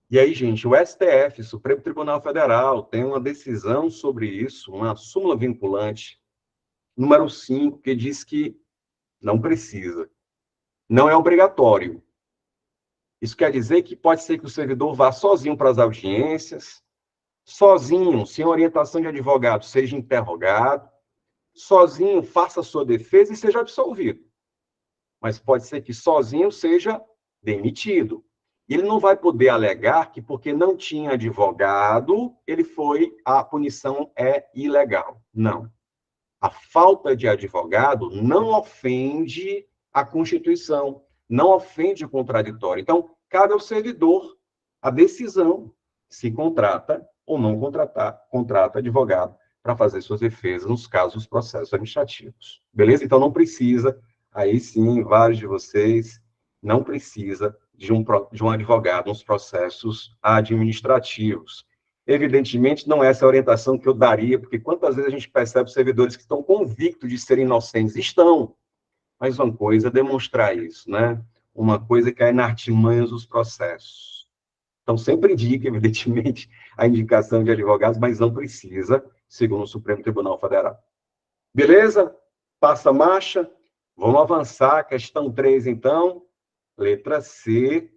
E aí, gente, o STF, Supremo Tribunal Federal, tem uma decisão sobre isso, uma súmula vinculante, número 5, que diz que não precisa. Não é obrigatório. Isso quer dizer que pode ser que o servidor vá sozinho para as audiências, sozinho, sem orientação de advogado, seja interrogado, sozinho faça a sua defesa e seja absolvido. Mas pode ser que sozinho seja demitido. Ele não vai poder alegar que porque não tinha advogado, a punição é ilegal. Não. A falta de advogado não ofende a Constituição, não ofende o contraditório. Então, cabe ao servidor a decisão se contrata ou não contrata advogado para fazer suas defesas nos casos dos processos administrativos. Beleza? Então, não precisa, aí sim, vários de vocês, não precisa de um advogado nos processos administrativos. Evidentemente, não é essa a orientação que eu daria, porque quantas vezes a gente percebe servidores que estão convictos de serem inocentes? Estão. Mas uma coisa é demonstrar isso, né? Uma coisa é cair na artimanhas dos processos. Então, sempre indica, evidentemente, a indicação de advogados, mas não precisa, segundo o Supremo Tribunal Federal. Beleza? Passa a marcha. Vamos avançar. Questão 3, então. Letra C.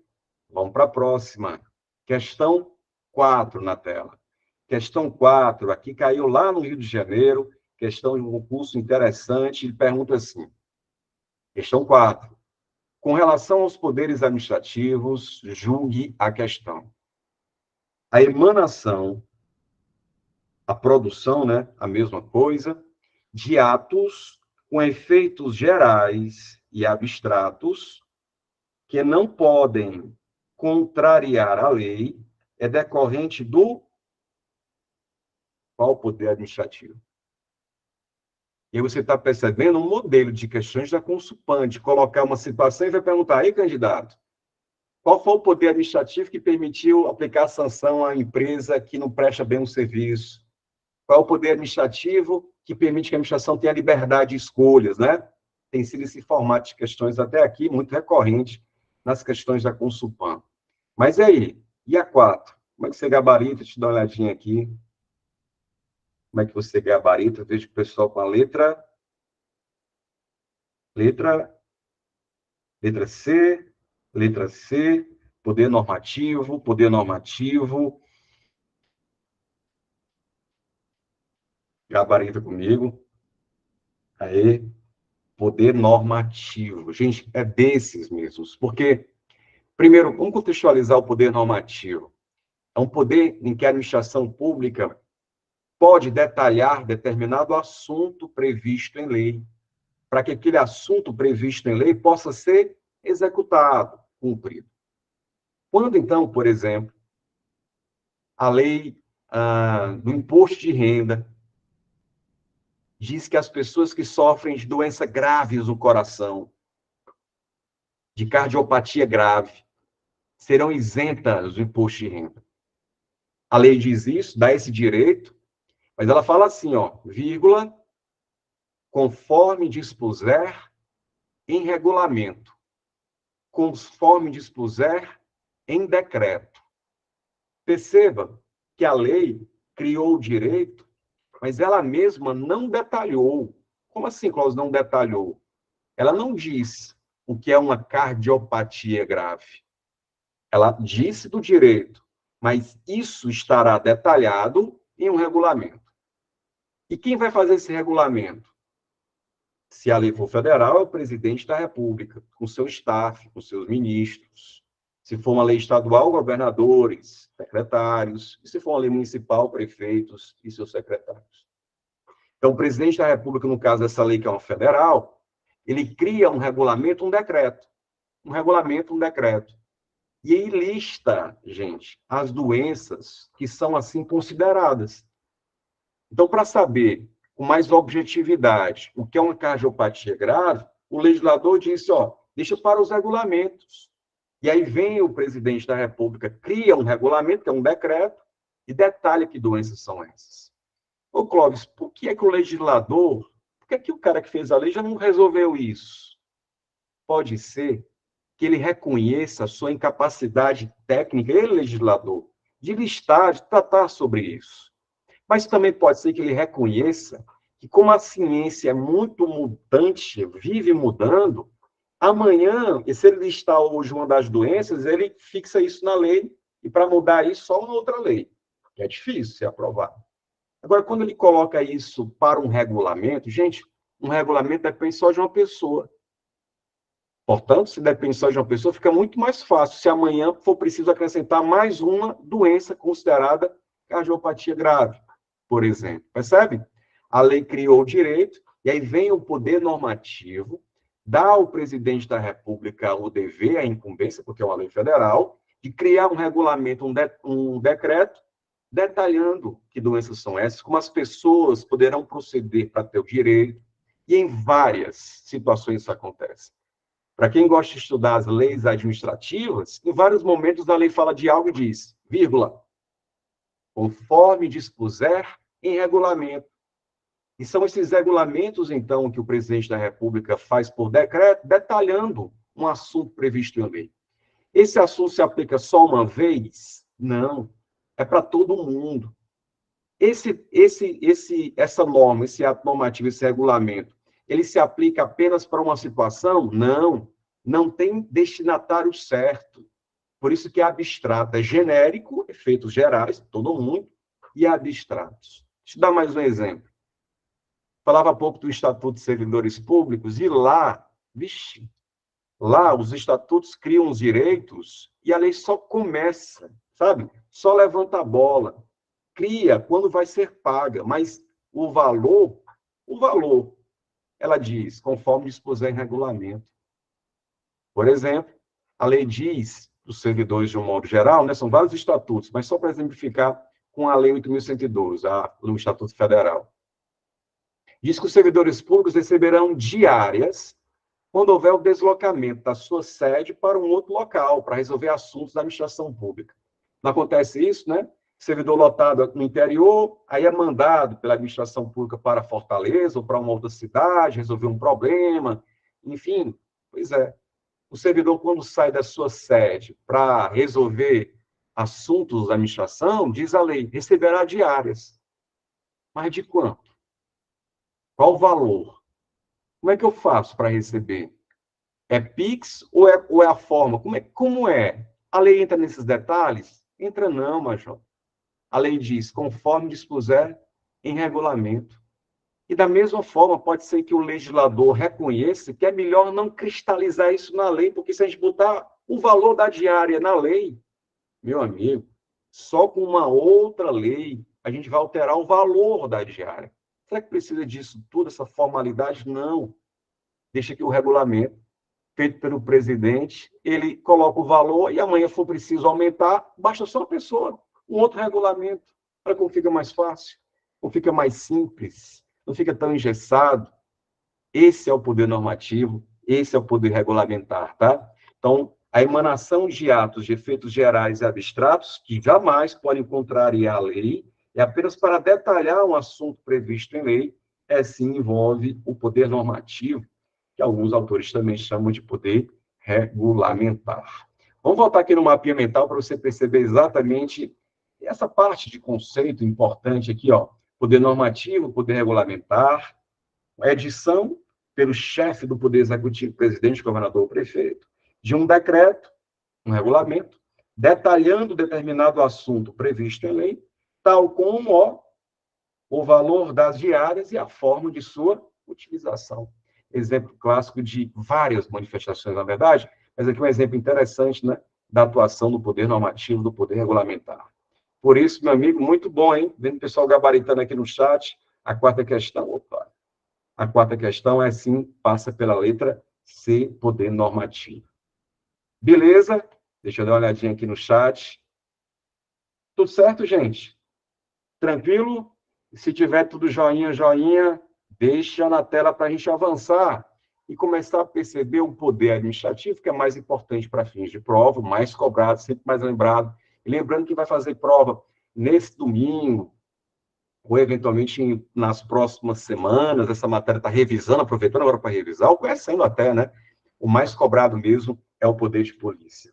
Vamos para a próxima. Questão 4 na tela. Questão 4, aqui caiu lá no Rio de Janeiro, questão de um concurso interessante, ele pergunta assim, questão 4, com relação aos poderes administrativos, julgue a questão. A emanação, a produção, né, a mesma coisa, de atos com efeitos gerais e abstratos que não podem contrariar a lei é decorrente do qual poder administrativo? E aí você está percebendo um modelo de questões da Consulpan, de colocar uma situação e vai perguntar, aí, candidato, qual foi o poder administrativo que permitiu aplicar sanção à empresa que não presta bem o serviço? Qual é o poder administrativo que permite que a administração tenha liberdade de escolhas, né? Tem sido esse formato de questões até aqui muito recorrente nas questões da Consulpan. Mas e aí? E a 4? Como é que você gabarita? Deixa eu dar uma olhadinha aqui. Como é que você gabarita? Eu vejo o pessoal com a letra C, poder normativo, gabarita comigo. Aí, poder normativo. Gente, é desses mesmos, porque, primeiro, vamos contextualizar o poder normativo. É um poder em que a administração pública pode detalhar determinado assunto previsto em lei, para que aquele assunto previsto em lei possa ser executado, cumprido. Quando, então, por exemplo, a lei do imposto de renda diz que as pessoas que sofrem de doenças graves do coração, de cardiopatia grave, serão isentas do imposto de renda. A lei diz isso, dá esse direito, mas ela fala assim, ó, vírgula, conforme dispuser em regulamento, conforme dispuser em decreto. Perceba que a lei criou o direito, mas ela mesma não detalhou. Como assim, Cláudio, não detalhou? Ela não diz o que é uma cardiopatia grave. Ela disse do direito, mas isso estará detalhado em um regulamento. E quem vai fazer esse regulamento? Se a lei for federal, é o presidente da República, com seu staff, com seus ministros. Se for uma lei estadual, governadores, secretários. E se for uma lei municipal, prefeitos e seus secretários. Então, o presidente da República, no caso dessa lei que é uma federal, ele cria um regulamento, um decreto. Um regulamento, um decreto. E aí lista, gente, as doenças que são assim consideradas. Então, para saber com mais objetividade o que é uma cardiopatia grave, o legislador disse, deixa para os regulamentos. E aí vem o presidente da República, cria um regulamento, que é um decreto, e detalha que doenças são essas. Ô, Clóvis, por que é que o legislador, por que é que o cara que fez a lei já não resolveu isso? Pode ser que ele reconheça a sua incapacidade técnica, ele, legislador, de listar, de tratar sobre isso. Mas também pode ser que ele reconheça que, como a ciência é muito mutante, vive mudando, amanhã, e se ele listar hoje uma das doenças, ele fixa isso na lei, e para mudar isso, só uma outra lei, que é difícil ser aprovado. Agora, quando ele coloca isso para um regulamento, gente, um regulamento depende só de uma pessoa. Portanto, se depende só de uma pessoa, fica muito mais fácil se amanhã for preciso acrescentar mais uma doença considerada cardiopatia grave, por exemplo. Percebe? A lei criou o direito, e aí vem o poder normativo, dá ao presidente da República o dever, a incumbência, porque é uma lei federal, de criar um regulamento, um decreto, detalhando que doenças são essas, como as pessoas poderão proceder para ter o direito, e em várias situações isso acontece. Para quem gosta de estudar as leis administrativas, em vários momentos a lei fala de algo e diz, vírgula, conforme dispuser em regulamento. E são esses regulamentos, então, que o presidente da República faz por decreto, detalhando um assunto previsto em lei. Esse assunto se aplica só uma vez? Não. É para todo mundo. Essa norma, esse ato normativo, esse regulamento, ele se aplica apenas para uma situação? Não. Não tem destinatário certo. Por isso que é abstrato. É genérico, efeitos gerais, todo mundo, e abstratos. Deixa eu dar mais um exemplo. Falava há pouco do Estatuto de Servidores Públicos, e lá, lá os estatutos criam os direitos e a lei só começa, sabe? Só levanta a bola. Cria quando vai ser paga, mas o valor, ela diz, conforme dispuser em regulamento. Por exemplo, a lei diz, os servidores de um modo geral, né, são vários estatutos, mas só para exemplificar com a lei 8.112, o Estatuto Federal. Diz que os servidores públicos receberão diárias quando houver o deslocamento da sua sede para um outro local, para resolver assuntos da administração pública. Não acontece isso, né? Servidor lotado no interior, aí é mandado pela administração pública para Fortaleza ou para uma outra cidade, resolver um problema, enfim, pois é. O servidor, quando sai da sua sede para resolver assuntos da administração, diz a lei, receberá diárias. Mas de quanto? Qual o valor? Como é que eu faço para receber? É Pix ou é a forma? Como é? A lei entra nesses detalhes? Entra não, Major. A lei diz, conforme dispuser em regulamento. E da mesma forma, pode ser que o legislador reconheça que é melhor não cristalizar isso na lei, porque se a gente botar o valor da diária na lei, meu amigo, só com uma outra lei a gente vai alterar o valor da diária. Será que precisa disso tudo, essa formalidade? Não. Deixa que o regulamento, feito pelo presidente, ele coloca o valor e amanhã for preciso aumentar, basta só uma pessoa, um outro regulamento, para que fica mais fácil, ou fica mais simples, não fica tão engessado. Esse é o poder normativo, esse é o poder regulamentar, tá? Então, a emanação de atos de efeitos gerais e abstratos, que jamais podem contrariar a lei, é apenas para detalhar um assunto previsto em lei, sim envolve o poder normativo, que alguns autores também chamam de poder regulamentar. Vamos voltar aqui no mapinha mental para você perceber exatamente essa parte de conceito importante aqui, poder normativo, poder regulamentar, a edição pelo chefe do Poder Executivo, presidente, governador ou prefeito, de um decreto, um regulamento, detalhando determinado assunto previsto em lei, tal como o valor das diárias e a forma de sua utilização. Exemplo clássico de várias manifestações, na verdade, mas aqui um exemplo interessante, né? da atuação do poder normativo, do poder regulamentar. Por isso, meu amigo, muito bom, hein? Vendo o pessoal gabaritando aqui no chat, a quarta questão, opa, a quarta questão é sim, passa pela letra C, poder normativo. Beleza? Deixa eu dar uma olhadinha aqui no chat. Tudo certo, gente? Tranquilo? Se tiver tudo joinha, joinha, deixa na tela para a gente avançar e começar a perceber o poder administrativo, que é mais importante para fins de prova, mais cobrado, sempre mais lembrado. E lembrando que vai fazer prova nesse domingo, ou eventualmente nas próximas semanas, essa matéria está revisando, aproveitando agora para revisar, ou conhecendo até, né? O mais cobrado mesmo é o poder de polícia.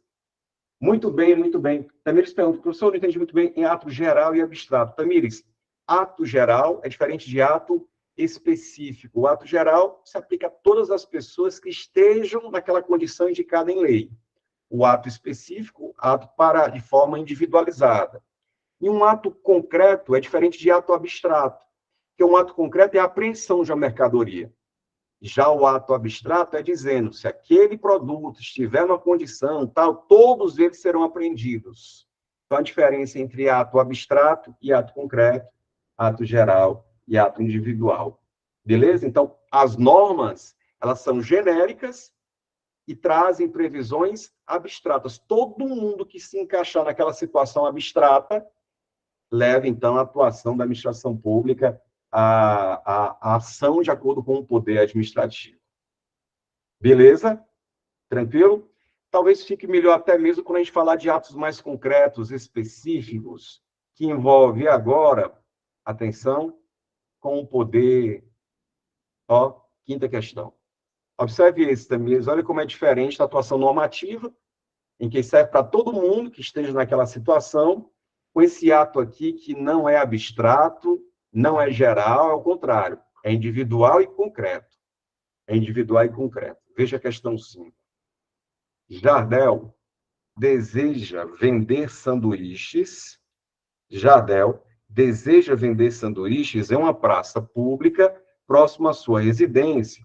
Muito bem, muito bem. Tamires pergunta, professor, eu não entendi muito bem em ato geral e abstrato. Tamires, ato geral é diferente de ato específico. O ato geral se aplica a todas as pessoas que estejam naquela condição indicada em lei. O ato específico, ato para de forma individualizada. E um ato concreto é diferente de ato abstrato, porque um ato concreto é a apreensão de uma mercadoria. Já o ato abstrato é dizendo, se aquele produto estiver numa condição tal, todos eles serão apreendidos. Então, a diferença entre ato abstrato e ato concreto, ato geral e ato individual. Beleza? Então, as normas, elas são genéricas e trazem previsões abstratas. Todo mundo que se encaixar naquela situação abstrata leva, então, a atuação da administração pública a ação de acordo com o poder administrativo. Beleza? Tranquilo? Talvez fique melhor até mesmo quando a gente falar de atos mais concretos, específicos, que envolve agora, atenção, com o poder. Ó, quinta questão. Observe esse também, olha como é diferente da atuação normativa, em que serve para todo mundo que esteja naquela situação, com esse ato aqui que não é abstrato, não é geral, é o contrário, é individual e concreto. É individual e concreto. Veja a questão 5. Jardel deseja vender sanduíches. Jardel deseja vender sanduíches em uma praça pública próxima à sua residência.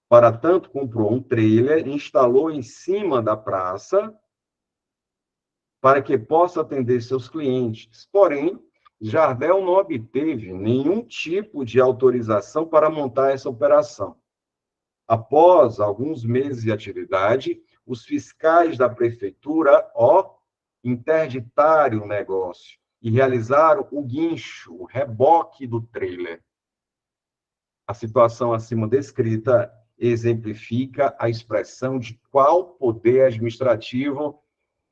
Para tanto, comprou um trailer e instalou em cima da praça para que possa atender seus clientes. Porém, Jardel não obteve nenhum tipo de autorização para montar essa operação. Após alguns meses de atividade, os fiscais da prefeitura, interditaram o negócio e realizaram o guincho, o reboque do trailer. A situação acima descrita exemplifica a expressão de qual poder administrativo,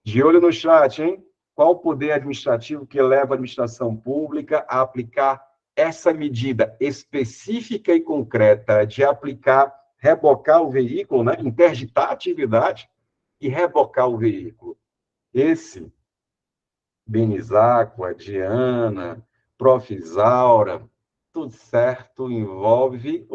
de olho no chat, hein? Qual poder administrativo que leva a administração pública a aplicar essa medida específica e concreta de rebocar o veículo, né? Interditar a atividade e rebocar o veículo. Esse, Benizáqua, Diana, Prof. Isaura, tudo certo, envolve,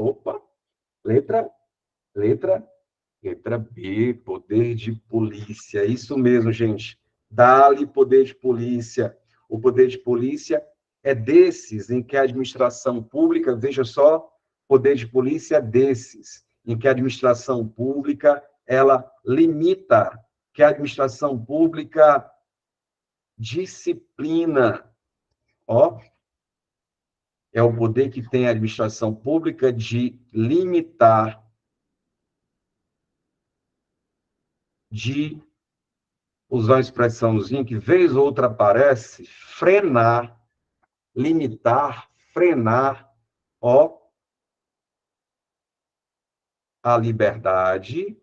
letra B, poder de polícia. Isso mesmo, gente. Dá-lhe poder de polícia. O poder de polícia é desses em que a administração pública, veja só, poder de polícia é desses, em que a administração pública, ela limita, que a administração pública disciplina. É o poder que tem a administração pública de limitar, de usar uma expressãozinha que vez ou outra aparece, frenar, limitar, frenar, a liberdade,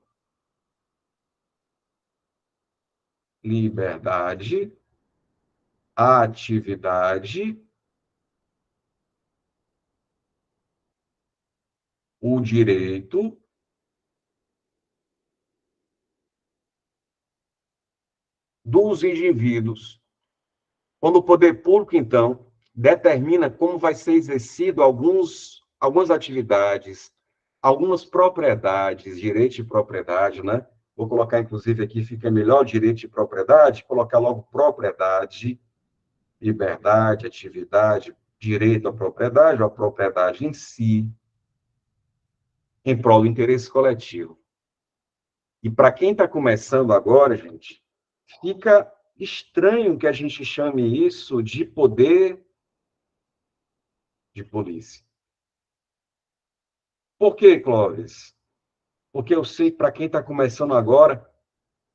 a atividade, o direito dos indivíduos. Quando o poder público, então, determina como vai ser exercido algumas atividades, algumas propriedades, direito de propriedade, né? Vou colocar, inclusive, aqui, fica melhor direito de propriedade, colocar logo propriedade, liberdade, atividade, direito à propriedade, ou a propriedade em si, em prol do interesse coletivo. E para quem está começando agora, gente, fica estranho que a gente chame isso de poder de polícia. Por quê, Clóvis? Porque eu sei, para quem está começando agora,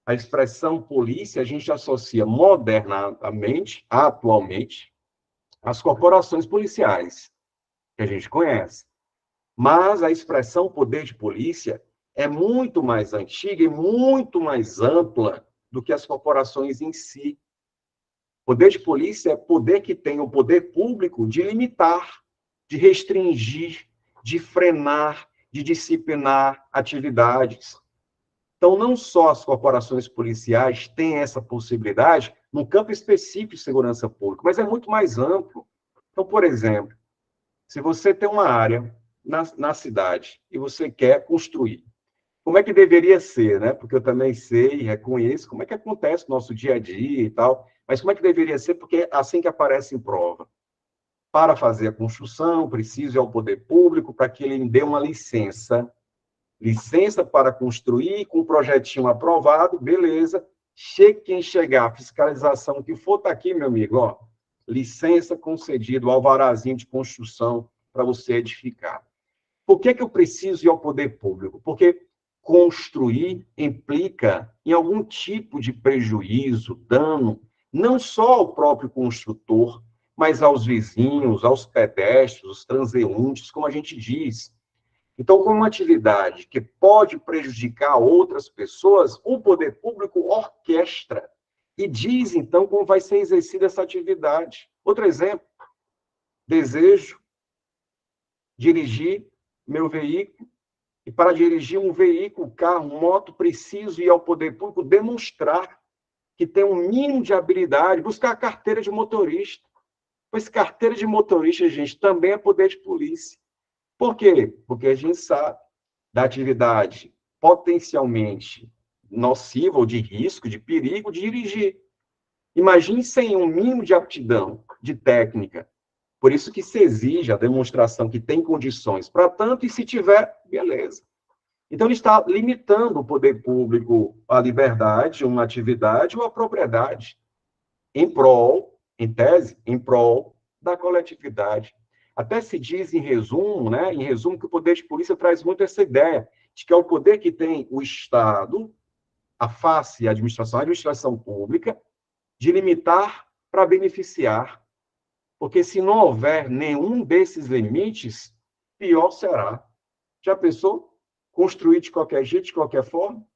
a expressão polícia a gente associa modernamente, atualmente, às corporações policiais, que a gente conhece. Mas a expressão poder de polícia é muito mais antiga e muito mais ampla do que as corporações em si. Poder de polícia é poder que tem o poder público de limitar, de restringir, de frenar, de disciplinar atividades. Então, não só as corporações policiais têm essa possibilidade no campo específico de segurança pública, mas é muito mais amplo. Então, por exemplo, se você tem uma área na cidade e você quer construir, como é que deveria ser, né? Porque eu também sei e reconheço como é que acontece no nosso dia a dia e tal, mas como é que deveria ser? Porque é assim que aparece em prova. Para fazer a construção, preciso ir ao poder público para que ele me dê uma licença para construir, com um projetinho aprovado, beleza. Quem chegar, a fiscalização que for, está aqui, meu amigo, ó, licença concedida, o alvarazinho de construção para você edificar. Por que eu preciso ir ao poder público? Porque construir implica em algum tipo de prejuízo, dano, não só ao próprio construtor, mas aos vizinhos, aos pedestres, aos transeuntes, como a gente diz. Então, como uma atividade que pode prejudicar outras pessoas, o poder público orquestra e diz, então, como vai ser exercida essa atividade. Outro exemplo, desejo dirigir meu veículo, e para dirigir um veículo, carro, moto, preciso ir ao poder público demonstrar que tem um mínimo de habilidade, buscar a carteira de motorista. Pois carteira de motorista, gente, também é poder de polícia. Por quê? Porque a gente sabe da atividade potencialmente nociva ou de risco, de perigo de dirigir. Imagine sem um mínimo de aptidão, de técnica. Por isso que se exige a demonstração que tem condições para tanto, e se tiver, beleza. Então, ele está limitando o poder público à liberdade, uma atividade ou à propriedade, em prol, em tese, em prol da coletividade. Até se diz em resumo, né, que o poder de polícia traz muito essa ideia de que é o poder que tem o Estado, a face, a administração pública, de limitar para beneficiar. Porque se não houver nenhum desses limites, pior será. Já pensou? Construir de qualquer jeito, de qualquer forma?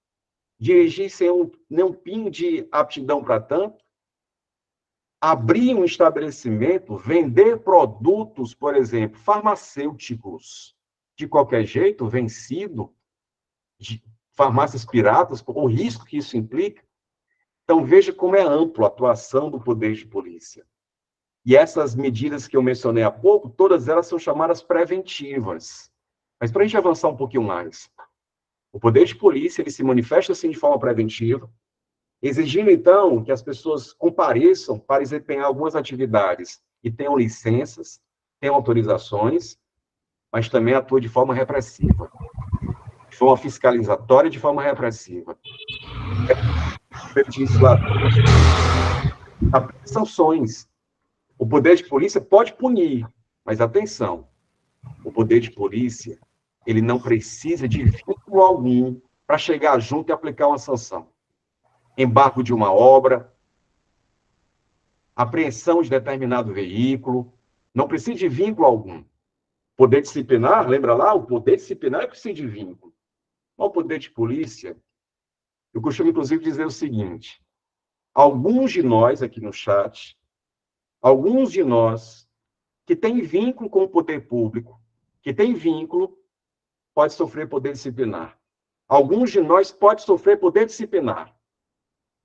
Dirigir sem nenhum pingo de aptidão para tanto? Abrir um estabelecimento, vender produtos, por exemplo, farmacêuticos, de qualquer jeito, vencido, de farmácias piratas, o risco que isso implica. Então, veja como é ampla a atuação do poder de polícia. E essas medidas que eu mencionei há pouco, todas elas são chamadas preventivas. Mas para a gente avançar um pouquinho mais, o poder de polícia ele se manifesta assim de forma preventiva, exigindo, então, que as pessoas compareçam para desempenhar algumas atividades e tenham licenças, tenham autorizações, mas também atua de forma repressiva, de forma fiscalizatória e de forma repressiva. Sanções. O poder de polícia pode punir, mas atenção, o poder de polícia ele não precisa de vínculo algum para chegar junto e aplicar uma sanção. Embargo de uma obra, apreensão de determinado veículo, não precisa de vínculo algum. Poder disciplinar, lembra lá? O poder disciplinar precisa de vínculo. Mas o poder de polícia, eu costumo, inclusive, dizer o seguinte, alguns de nós aqui no chat, alguns de nós que têm vínculo com o poder público, que têm vínculo, pode sofrer poder disciplinar. Alguns de nós podem sofrer poder disciplinar,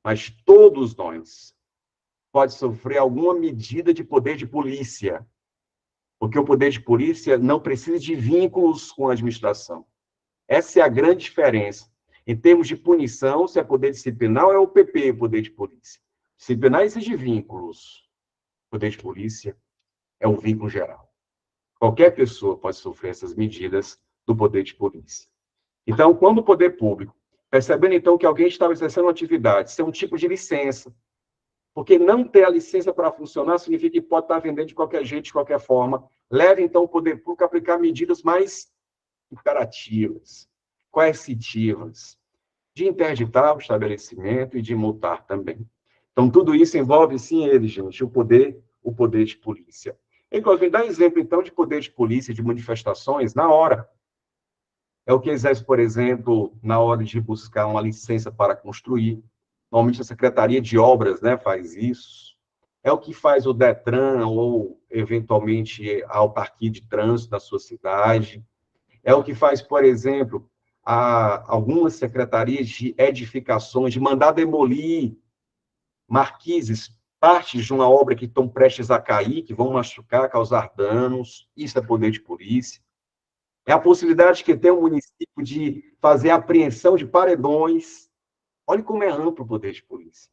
mas todos nós pode sofrer alguma medida de poder de polícia, porque o poder de polícia não precisa de vínculos com a administração. Essa é a grande diferença. Em termos de punição, se é poder disciplinar ou é o PP, poder de polícia. Disciplinar exige vínculos. Poder de polícia é o vínculo geral. Qualquer pessoa pode sofrer essas medidas do poder de polícia. Então, quando o poder público Percebendo, então, que alguém estava exercendo uma atividade, isso é um tipo de licença. Porque não ter a licença para funcionar significa que pode estar vendendo de qualquer jeito, de qualquer forma. Leve, então, o poder público a aplicar medidas mais imperativas, coercitivas, de interditar o estabelecimento e de multar também. Então, tudo isso envolve, sim, ele, gente, o poder de polícia. Inclusive, dá exemplo, então, de poder de polícia, de manifestações, na hora. É o que exerce, por exemplo, na hora de buscar uma licença para construir. Normalmente a Secretaria de Obras, né, faz isso. É o que faz o Detran ou, eventualmente, a autarquia de trânsito da sua cidade. É o que faz, por exemplo, algumas secretarias de edificações, de mandar demolir marquises, partes de uma obra que estão prestes a cair, que vão machucar, causar danos. Isso é poder de polícia. É a possibilidade que tem o município de fazer apreensão de paredões. Olha como é amplo o poder de polícia.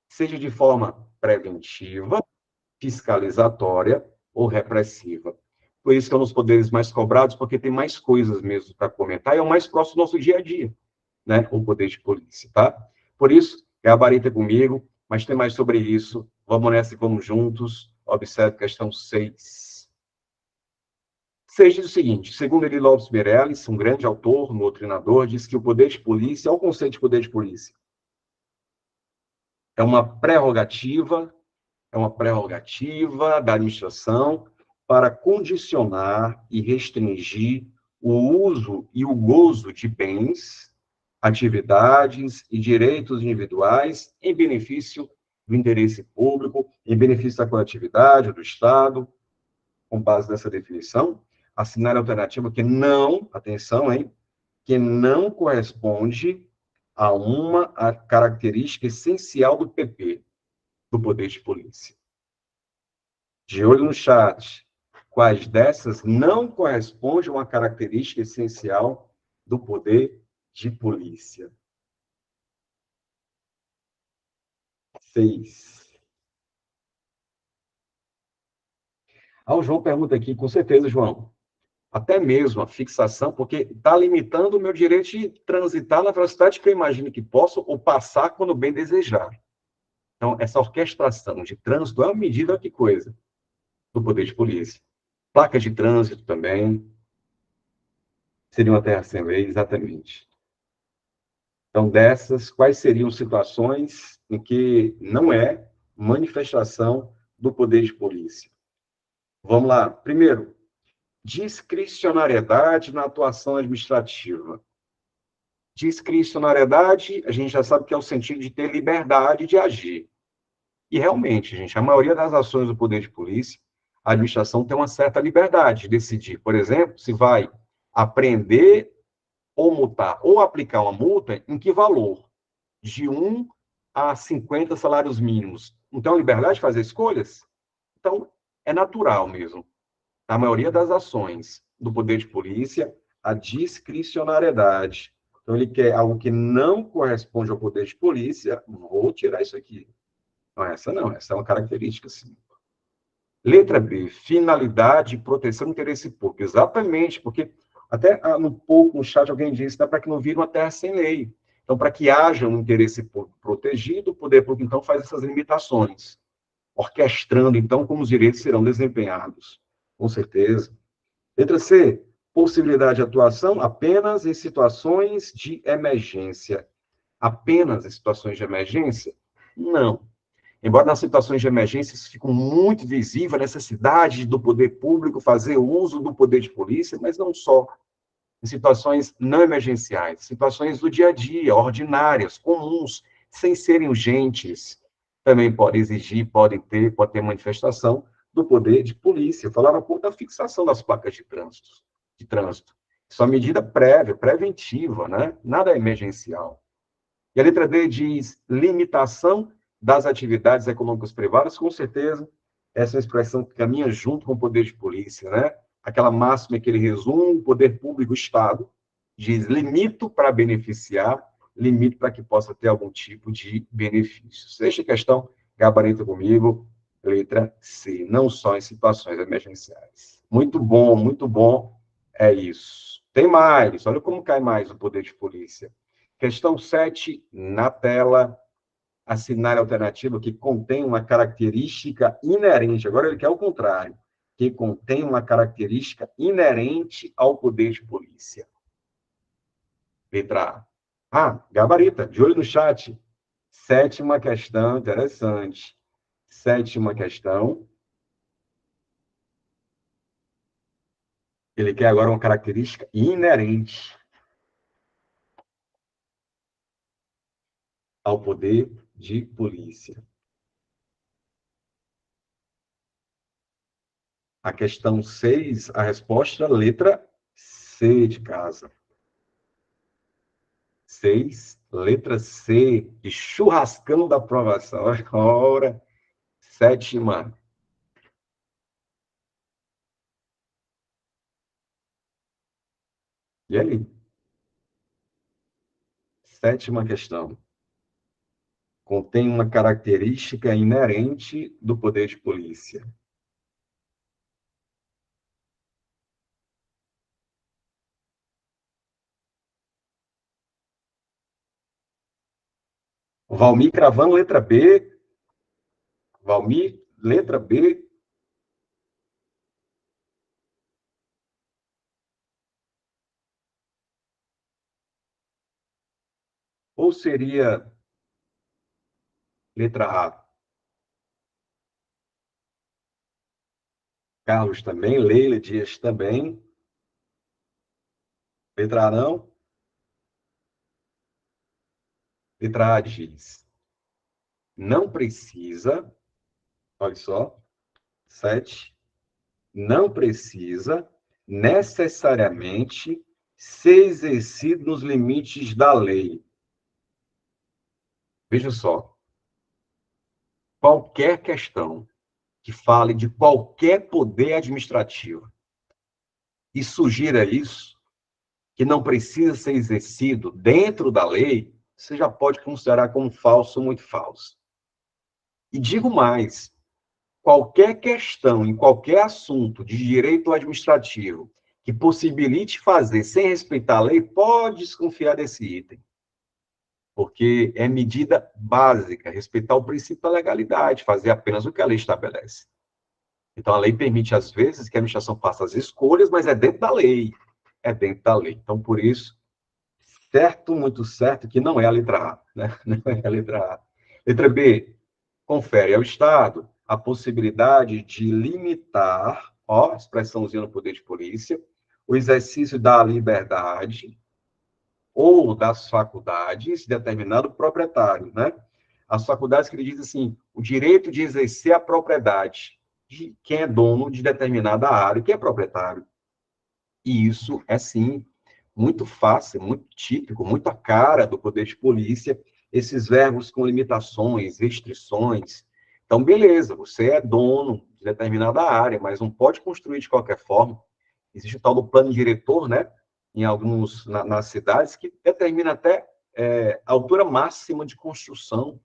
Seja de forma preventiva, fiscalizatória ou repressiva. Por isso que é um dos poderes mais cobrados, porque tem mais coisas mesmo para comentar, e é o mais próximo do nosso dia a dia, né? O poder de polícia, tá? Por isso, gabarita comigo, mas tem mais sobre isso. Vamos nessa e vamos juntos. Observe a questão 6. Seja o seguinte, segundo Eli Lopes Meirelles, um grande autor, um doutrinador, diz que o poder de polícia, olha o conceito de poder de polícia, é uma prerrogativa da administração para condicionar e restringir o uso e o gozo de bens, atividades e direitos individuais em benefício do interesse público, em benefício da coletividade, do Estado, com base nessa definição, assinar a alternativa que não, atenção, hein, que não corresponde a uma característica essencial do PP, do poder de polícia. De olho no chat, quais dessas não correspondem a uma característica essencial do poder de polícia? 6. O João pergunta aqui, com certeza, João, até mesmo a fixação, porque está limitando o meu direito de transitar na velocidade que eu imagino que posso, ou passar quando bem desejar. Então, essa orquestração de trânsito é uma medida, que coisa, do poder de polícia. Placa de trânsito também, seria uma terra sem lei, exatamente. Então, dessas, quais seriam situações em que não é manifestação do poder de polícia? Vamos lá. Primeiro, discricionariedade na atuação administrativa. Discricionariedade, a gente já sabe que é o sentido de ter liberdade de agir. E realmente, gente, a maioria das ações do poder de polícia, a administração tem uma certa liberdade de decidir. Por exemplo, se vai apreender ou multar, ou aplicar uma multa, em que valor? De 1 a 50 salários mínimos. Então, a liberdade de fazer escolhas? Então, é natural mesmo. A maioria das ações do poder de polícia, a discricionariedade. Então, ele quer algo que não corresponde ao poder de polícia, vou tirar isso aqui. Não, essa é uma característica, sim. Letra B, finalidade e proteção do interesse público. Exatamente, porque até no chat alguém disse, dá para que não vire uma terra sem lei. Então, para que haja um interesse público protegido, o poder público, então, faz essas limitações, orquestrando, então, como os direitos serão desempenhados. Com certeza. Letra C, possibilidade de atuação apenas em situações de emergência. Apenas em situações de emergência? Não. Embora nas situações de emergência isso fique muito visível, a necessidade do poder público fazer uso do poder de polícia, mas não só. Em situações não emergenciais, situações do dia a dia, ordinárias, comuns, sem serem urgentes, também pode ter manifestação do poder de polícia. Eu falava há pouco da fixação das placas de trânsito. Isso é uma medida prévia, preventiva, né? Nada é emergencial. E a letra D diz limitação das atividades econômicas privadas, com certeza, essa é uma expressão que caminha junto com o poder de polícia, né? Aquela máxima que ele resume, o poder público, o Estado, diz limito para beneficiar, limito para que possa ter algum tipo de benefício. Sexta questão, gabarito comigo, letra C, não só em situações emergenciais. Muito bom, é isso. Tem mais, olha como cai mais o poder de polícia. Questão 7, na tela, assinar a alternativa que contém uma característica inerente. Agora ele quer o contrário, que contém uma característica inerente ao poder de polícia. Letra A. Ah, gabarita, de olho no chat. Sétima questão, interessante. Sétima questão. Ele quer agora uma característica inerente ao poder de polícia. A questão 6, a resposta, letra C de casa. 6, letra C, de churrascão da aprovação. Ora, sétima. E aí? Sétima questão. Contém uma característica inerente do poder de polícia. Valmir cravando letra B. Valmir, letra B. Ou seria letra A? Carlos também, Leila Dias também. Letra A não? Letra A diz, não precisa, olha só, 7, não precisa necessariamente ser exercido nos limites da lei. Veja só, qualquer questão que fale de qualquer poder administrativo e sugira isso, que não precisa ser exercido dentro da lei, você já pode considerar como falso ou muito falso. E digo mais, qualquer questão, em qualquer assunto de direito administrativo que possibilite fazer sem respeitar a lei, pode desconfiar desse item. Porque é medida básica, respeitar o princípio da legalidade, fazer apenas o que a lei estabelece. Então, a lei permite, às vezes, que a administração faça as escolhas, mas é dentro da lei. É dentro da lei. Então, por isso, certo, muito certo, que não é a letra A. Né? Não é a letra A. Letra B, confere ao Estado a possibilidade de limitar, ó, expressãozinha no poder de polícia, o exercício da liberdade ou das faculdades determinado proprietário, né? As faculdades que ele diz assim, o direito de exercer a propriedade de quem é dono de determinada área, que é proprietário. E isso é, sim, muito fácil, muito típico, muito a cara do poder de polícia, esses verbos com limitações, restrições. Então, beleza, você é dono de determinada área, mas não pode construir de qualquer forma. Existe o tal do plano diretor, né? Em alguns, nas cidades, que determina até a altura máxima de construção.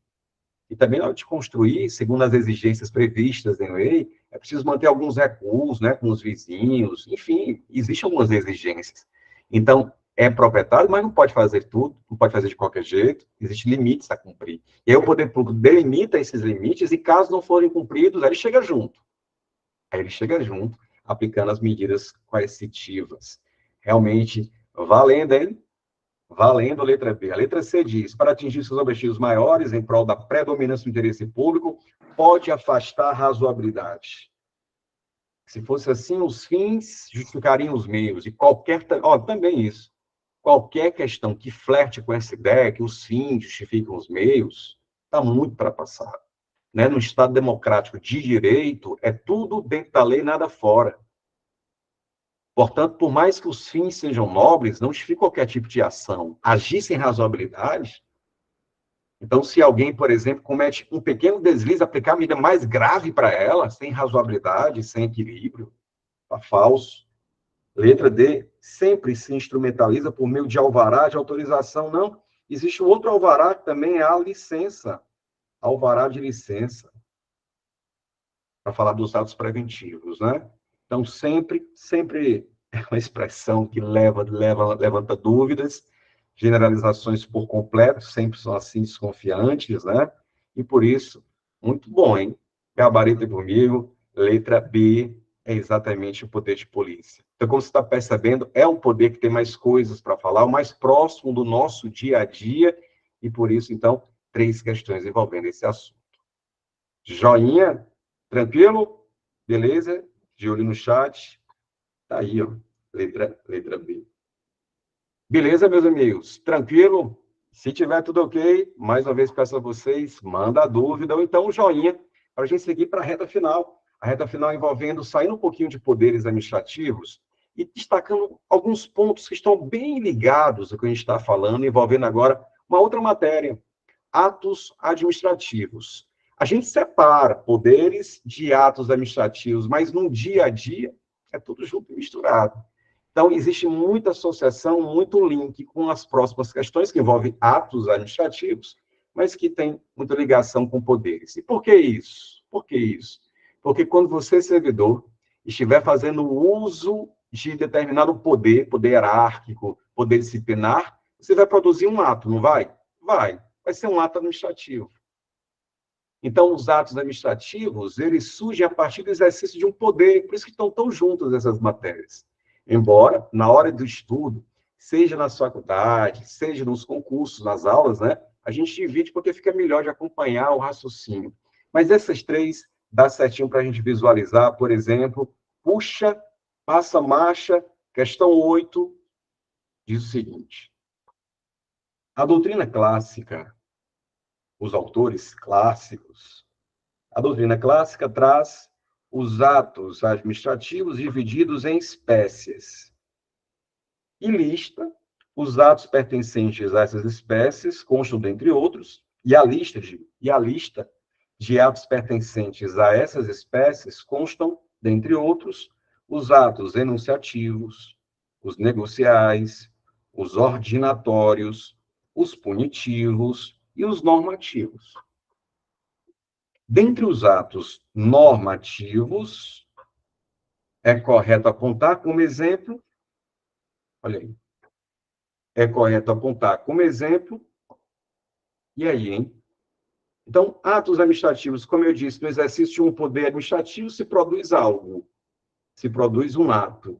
E também, na hora de construir, segundo as exigências previstas em lei, é preciso manter alguns recuos, né, com os vizinhos, enfim, existem algumas exigências. Então, é proprietário, mas não pode fazer tudo, não pode fazer de qualquer jeito, existem limites a cumprir. E aí o poder público delimita esses limites e, caso não forem cumpridos, aí ele chega junto. Aí ele chega junto, aplicando as medidas coercitivas. Realmente, valendo, hein? Valendo a letra B. A letra C diz, para atingir seus objetivos maiores, em prol da predominância do interesse público, pode afastar a razoabilidade. Se fosse assim, os fins justificariam os meios. E qualquer... Ó, também isso. Qualquer questão que flerte com essa ideia, que os fins justificam os meios, está muito ultrapassado. Né? No Estado democrático de direito, é tudo dentro da lei, nada fora. Portanto, por mais que os fins sejam nobres, não justifica qualquer tipo de ação. Agir sem razoabilidade. Então, se alguém, por exemplo, comete um pequeno deslize, aplicar a medida mais grave para ela, sem razoabilidade, sem equilíbrio, está falso. Letra D, sempre se instrumentaliza por meio de alvará de autorização. Não, existe outro alvará que também é a licença, alvará de licença, para falar dos atos preventivos, né? Então, sempre é uma expressão que levanta dúvidas, generalizações por completo, sempre são assim desconfiantes, né? E por isso, muito bom, hein? Gabarito comigo, letra B é exatamente o poder de polícia. Então, como você está percebendo, é um poder que tem mais coisas para falar, o mais próximo do nosso dia a dia, e por isso, então, 3 questões envolvendo esse assunto. Joinha? Tranquilo? Beleza? De olho no chat. Tá aí, ó. Letra B. Beleza, meus amigos? Tranquilo? Se tiver tudo ok, mais uma vez peço a vocês, manda a dúvida ou então um joinha para a gente seguir para a reta final. A reta final envolvendo, saindo um pouquinho de poderes administrativos e destacando alguns pontos que estão bem ligados ao que a gente está falando, envolvendo agora uma outra matéria, atos administrativos. A gente separa poderes de atos administrativos, mas no dia a dia é tudo junto e misturado. Então, existe muita associação, muito link com as próximas questões que envolvem atos administrativos, mas que tem muita ligação com poderes. E por que isso? Por que isso? Porque quando você, servidor, estiver fazendo uso de determinado poder, poder hierárquico, poder disciplinar, você vai produzir um ato, não vai? Vai. Vai ser um ato administrativo. Então, os atos administrativos, eles surgem a partir do exercício de um poder, por isso que estão tão juntas essas matérias. Embora, na hora do estudo, seja na faculdade, seja nos concursos, nas aulas, né, a gente divide porque fica melhor de acompanhar o raciocínio. Mas essas 3 dá certinho para a gente visualizar, por exemplo, puxa, passa marcha, questão 8, diz o seguinte. A doutrina clássica, os autores clássicos, a doutrina clássica traz os atos administrativos divididos em espécies e lista os atos pertencentes a essas espécies, constam dentre outros, e a lista de atos pertencentes a essas espécies constam, dentre outros, os atos enunciativos, os negociais, os ordinatórios, os punitivos e os normativos. Dentre os atos normativos, é correto apontar como exemplo, olha aí, é correto apontar como exemplo, e aí, hein? Então, atos administrativos, como eu disse, no exercício de um poder administrativo se produz algo, se produz um ato.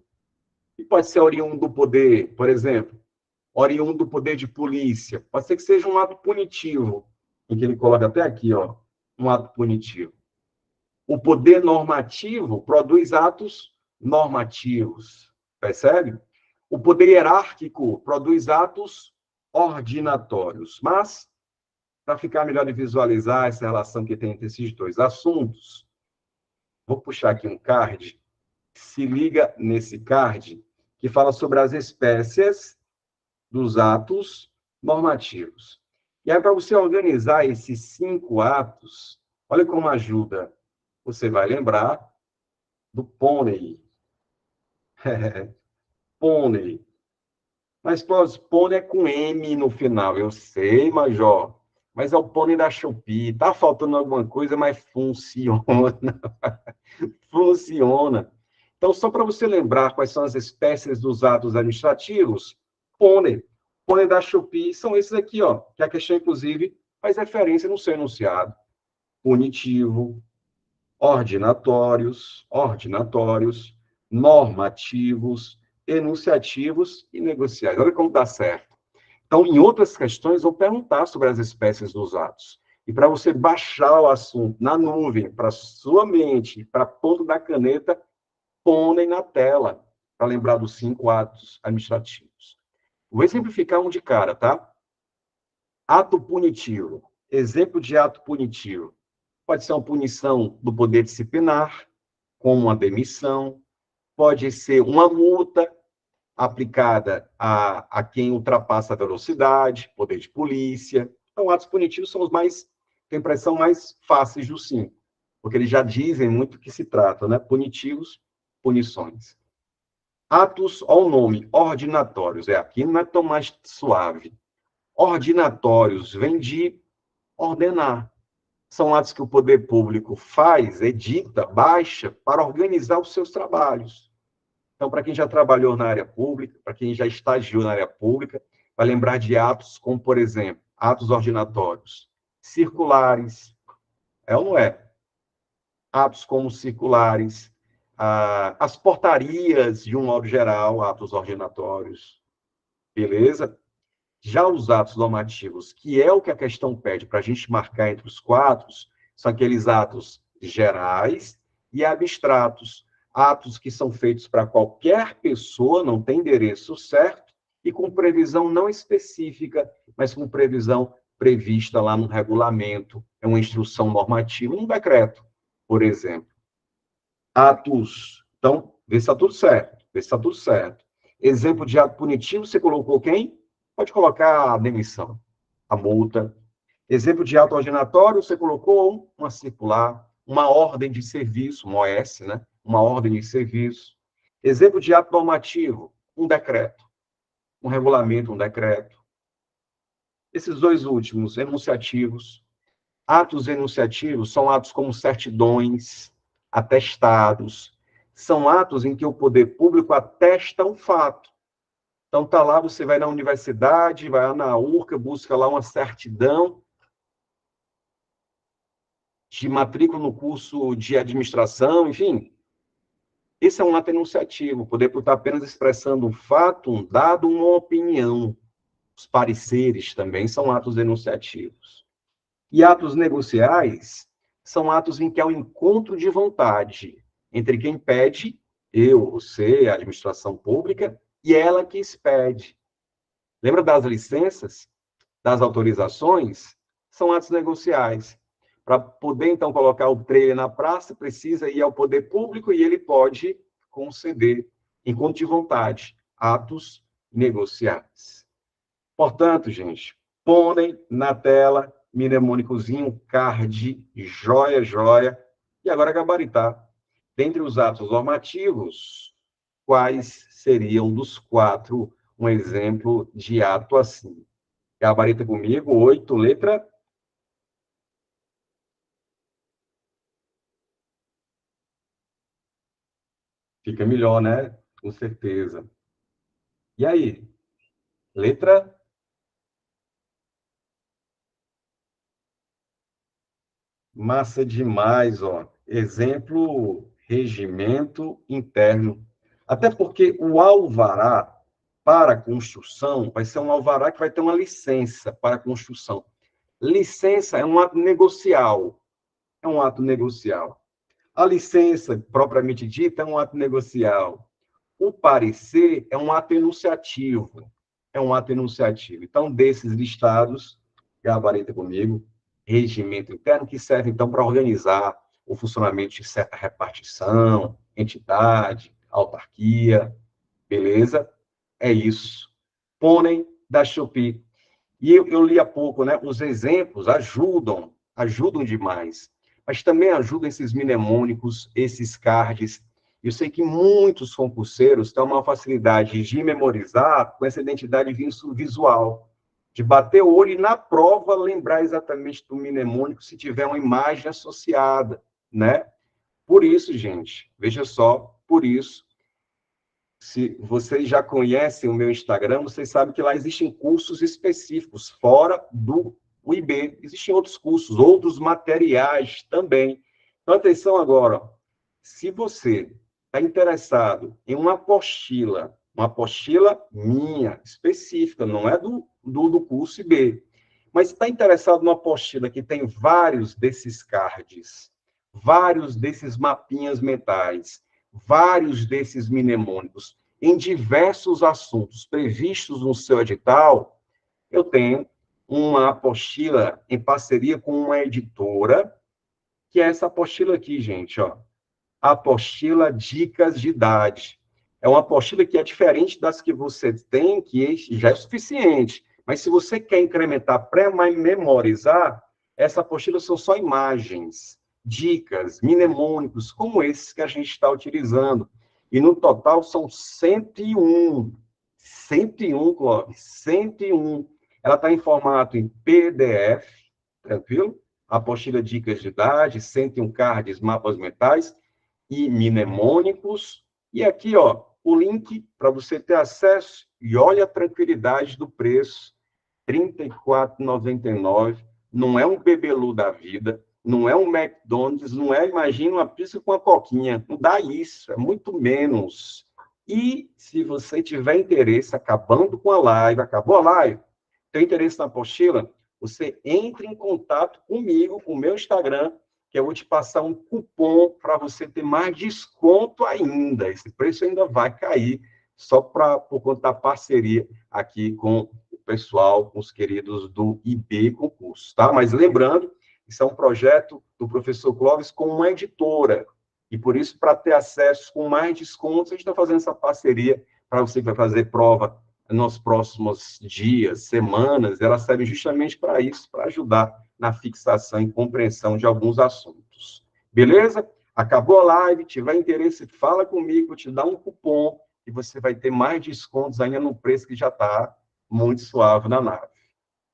E pode ser oriundo do poder, por exemplo, oriundo do poder de polícia, pode ser que seja um ato punitivo, em que ele coloca até aqui, ó, um ato punitivo. O poder normativo produz atos normativos, percebe? O poder hierárquico produz atos ordinatórios. Mas, para ficar melhor de visualizar essa relação que tem entre esses 2 assuntos, vou puxar aqui um card, se liga nesse card, que fala sobre as espécies dos atos normativos. E aí, para você organizar esses 5 atos, olha como ajuda. Você vai lembrar do pônei. Pônei. Mas, pônei é com M no final, eu sei, Major. Mas é o pônei da Shopee. Tá faltando alguma coisa, mas funciona. Funciona. Então, só para você lembrar quais são as espécies dos atos administrativos, pônei. Pônei da Shopee são esses aqui, ó, que a questão, inclusive, faz referência no seu enunciado. Punitivo, ordinatórios, normativos, enunciativos e negociais. Olha como dá certo. Então, em outras questões, vou perguntar sobre as espécies dos atos. E para você baixar o assunto na nuvem, para sua mente, para a ponta da caneta, põe na tela, para lembrar dos 5 atos administrativos. Vou exemplificar um de cara, tá? Ato punitivo. Exemplo de ato punitivo. Pode ser uma punição do poder disciplinar, como uma demissão, pode ser uma multa aplicada a quem ultrapassa a velocidade, poder de polícia. Então, atos punitivos são os mais, tem impressão, mais fáceis dos 5, porque eles já dizem muito o que se trata, né? Punitivos, punições. Atos, ao nome, ordinatórios, aqui não é tão mais suave. Ordinatórios vem de ordenar. São atos que o poder público faz, edita, baixa, para organizar os seus trabalhos. Então, para quem já trabalhou na área pública, para quem já estagiou na área pública, vai lembrar de atos como, por exemplo, atos ordinatórios circulares, é ou não é? Atos como circulares, as portarias, de um modo geral, atos ordinatórios, beleza? Já os atos normativos, que é o que a questão pede para a gente marcar entre os quatro, são aqueles atos gerais e abstratos, atos que são feitos para qualquer pessoa, não tem endereço certo, e com previsão não específica, mas com previsão prevista lá no regulamento, é uma instrução normativa, um decreto, por exemplo. Atos, então, vê se está tudo certo, vê se está tudo certo. Exemplo de ato punitivo, você colocou quem? Pode colocar a demissão, a multa. Exemplo de ato ordenatório, você colocou uma circular, uma ordem de serviço, uma OS, né? Uma ordem de serviço. Exemplo de ato normativo, um decreto, um regulamento, um decreto. Esses dois últimos, enunciativos. Atos enunciativos são atos como certidões, atestados. São atos em que o poder público atesta um fato. Então, tá lá, você vai na universidade, vai lá na URCA, busca lá uma certidão de matrícula no curso de administração, enfim. Esse é um ato enunciativo, o poder público está apenas expressando um fato, um dado, uma opinião. Os pareceres também são atos enunciativos. E atos negociais são atos em que há um encontro de vontade entre quem pede, eu, você, a administração pública, e ela que expede. Lembra das licenças, das autorizações? São atos negociais. Para poder, então, colocar o trailer na praça, precisa ir ao poder público e ele pode conceder, encontro de vontade, atos negociais. Portanto, gente, põem na tela, mnemônicozinho, card, joia, joia, e agora gabaritar. Dentre os atos normativos, quais seriam dos quatro um exemplo de ato assim? Gabarita comigo, 8, letra. Fica melhor, né? Com certeza. E aí? Letra? Massa demais, ó. Exemplo, regimento interno. Até porque o alvará para construção vai ser um alvará que vai ter uma licença para construção. Licença é um ato negocial. É um ato negocial. A licença, propriamente dita, é um ato negocial. O parecer é um ato enunciativo. É um ato enunciativo. Então, desses listados, gabarita comigo, regimento interno, que serve, então, para organizar o funcionamento de certa repartição, entidade, autarquia, beleza? É isso. Pônei da Shopee. E eu li há pouco, né? Os exemplos ajudam demais. Mas também ajudam esses mnemônicos, esses cards. Eu sei que muitos concurseiros têm uma facilidade de memorizar com essa identidade visual, de bater o olho e, na prova, lembrar exatamente do mnemônico se tiver uma imagem associada, né? Por isso, gente, veja só, por isso, se vocês já conhecem o meu Instagram, vocês sabem que lá existem cursos específicos, fora do UIB. Existem outros cursos, outros materiais também. Então, atenção agora. Se você está interessado em uma apostila minha, específica, não é do curso IB, mas está interessado numa apostila que tem vários desses cards, vários desses mapinhas mentais, vários desses mnemônicos, em diversos assuntos previstos no seu edital, eu tenho uma apostila em parceria com uma editora, que é essa apostila aqui, gente, ó. Apostila Dicas de Idade. É uma apostila que é diferente das que você tem, que já é suficiente. Mas se você quer incrementar, pré-memorizar, essa apostila são só imagens, dicas, mnemônicos, como esses que a gente está utilizando. E no total são 101. 101, Clóvis, 101. Ela está em formato em PDF, tranquilo? Apostila Dicas de Idade, 101 cards, mapas mentais, e mnemônicos. E aqui, ó, o link para você ter acesso e olha a tranquilidade do preço, R$ 34,99. Não é um bebelu da vida, não é um McDonald's, não é, imagina, uma pizza com uma coquinha. Não dá isso, é muito menos. E se você tiver interesse, acabando com a live, acabou a live, tem interesse na apostila, você entre em contato comigo, com o meu Instagram, que eu vou te passar um cupom para você ter mais desconto ainda. Esse preço ainda vai cair, só por conta da parceria aqui com o pessoal, com os queridos do IB Concurso, tá? Mas lembrando, isso é um projeto do professor Clóvis com uma editora, e por isso, para ter acesso com mais descontos, a gente está fazendo essa parceria para você que vai fazer prova nos próximos dias, semanas, ela serve justamente para isso, para ajudar na fixação e compreensão de alguns assuntos. Beleza? Acabou a live, tiver interesse, fala comigo, te dá um cupom e você vai ter mais descontos ainda no preço que já está muito suave na nave.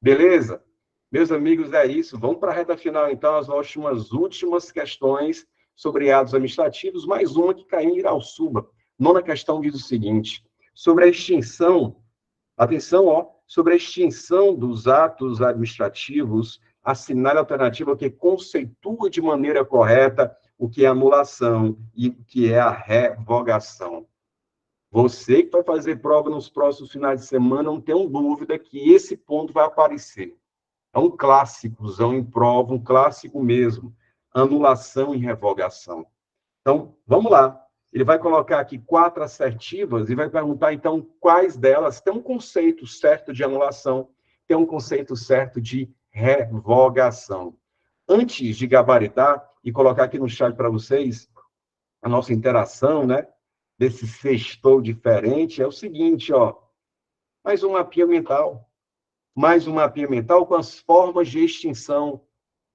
Beleza? Meus amigos, é isso. Vamos para a reta final, então, as últimas questões sobre atos administrativos, mais uma que caiu em Irauçuba. Nona questão diz o seguinte: sobre a extinção, atenção, sobre a extinção dos atos administrativos, assinale a alternativa que conceitua de maneira correta o que é anulação e o que é a revogação. Você que vai fazer prova nos próximos finais de semana, não tenho dúvida que esse ponto vai aparecer. É um clássicozão em prova, um clássico mesmo. Anulação e revogação. Então, vamos lá. Ele vai colocar aqui 4 assertivas e vai perguntar, então, quais delas tem um conceito certo de anulação, tem um conceito certo de revogação. Antes de gabaritar e colocar aqui no chat para vocês a nossa interação, né, desse sextou diferente, é o seguinte, mais um mapinha mental. Mais um mapinha mental com as formas de extinção.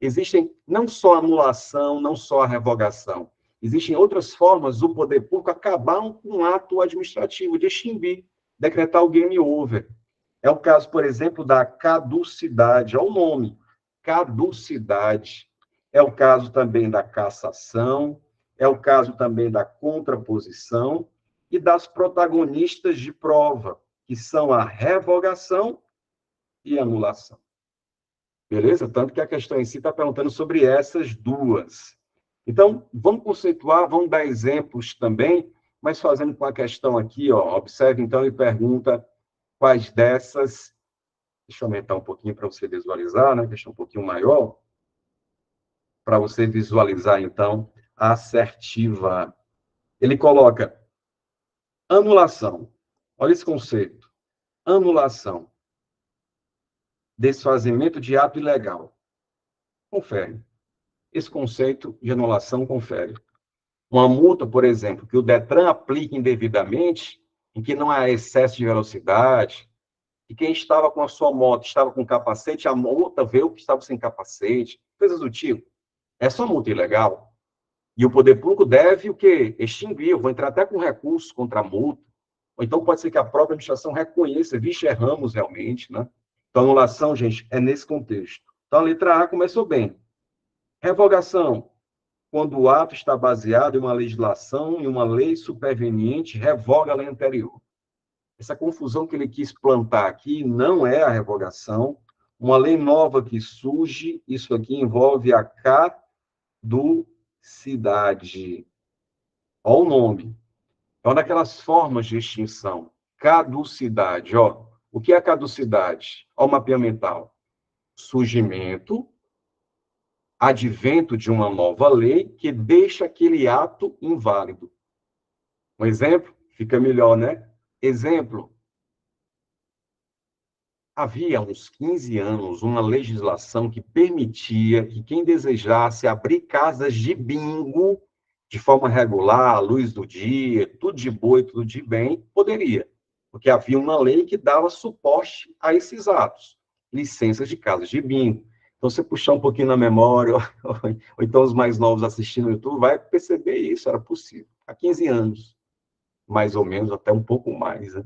Existem não só a anulação, não só a revogação. Existem outras formas do poder público acabar com um ato administrativo, de extinguir, decretar o game over. É o caso, por exemplo, da caducidade, olha o nome, caducidade. É o caso também da cassação, é o caso também da contraposição e das protagonistas de prova, que são a revogação e anulação. Beleza? Tanto que a questão em si está perguntando sobre essas duas. Então, vamos conceituar, vamos dar exemplos também, mas fazendo com a questão aqui, observe então e pergunta quais dessas, deixa eu aumentar um pouquinho para você visualizar, né? Deixa um pouquinho maior, para você visualizar então a assertiva. Ele coloca anulação. Olha esse conceito. Anulação. Desfazimento de ato ilegal. Confere. Esse conceito de anulação confere. Uma multa, por exemplo, que o Detran aplique indevidamente, em que não há excesso de velocidade, e quem estava com a sua moto estava com capacete, a multa veio que estava sem capacete, coisas do tipo. Essa é uma multa ilegal. E o poder público deve o quê? Extinguir. Eu vou entrar até com recurso contra a multa. Ou então pode ser que a própria administração reconheça, vixe, erramos realmente, né? Então, anulação, gente, é nesse contexto. Então, a letra A começou bem. Revogação, quando o ato está baseado em uma legislação, em uma lei superveniente, revoga a lei anterior. Essa confusão que ele quis plantar aqui não é a revogação. Uma lei nova que surge, isso aqui envolve a caducidade. Olha o nome. É uma daquelas formas de extinção. Caducidade. O que é caducidade? Olha o mapeamento mental. Surgimento, advento de uma nova lei que deixa aquele ato inválido. Um exemplo? Fica melhor, né? Exemplo. Havia uns 15 anos uma legislação que permitia que quem desejasse abrir casas de bingo de forma regular, à luz do dia, tudo de boa e tudo de bem, poderia. Porque havia uma lei que dava suporte a esses atos. Licenças de casas de bingo. Então, você puxar um pouquinho na memória, ou então os mais novos assistindo no YouTube, vai perceber isso, era possível. Há 15 anos, mais ou menos, até um pouco mais. Né?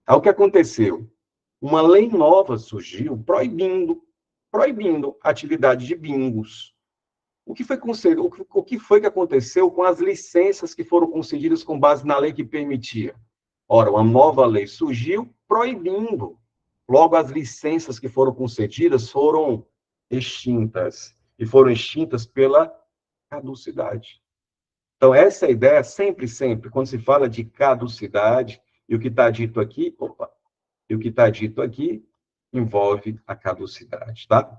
Aí o que aconteceu? Uma lei nova surgiu proibindo a atividade de bingos. o que foi que aconteceu com as licenças que foram concedidas com base na lei que permitia? Ora, uma nova lei surgiu proibindo. Logo, as licenças que foram concedidas foram extintas. E foram extintas pela caducidade. Então, essa é a ideia, sempre, sempre, quando se fala de caducidade, e o que está dito aqui, e o que está dito aqui envolve a caducidade, tá?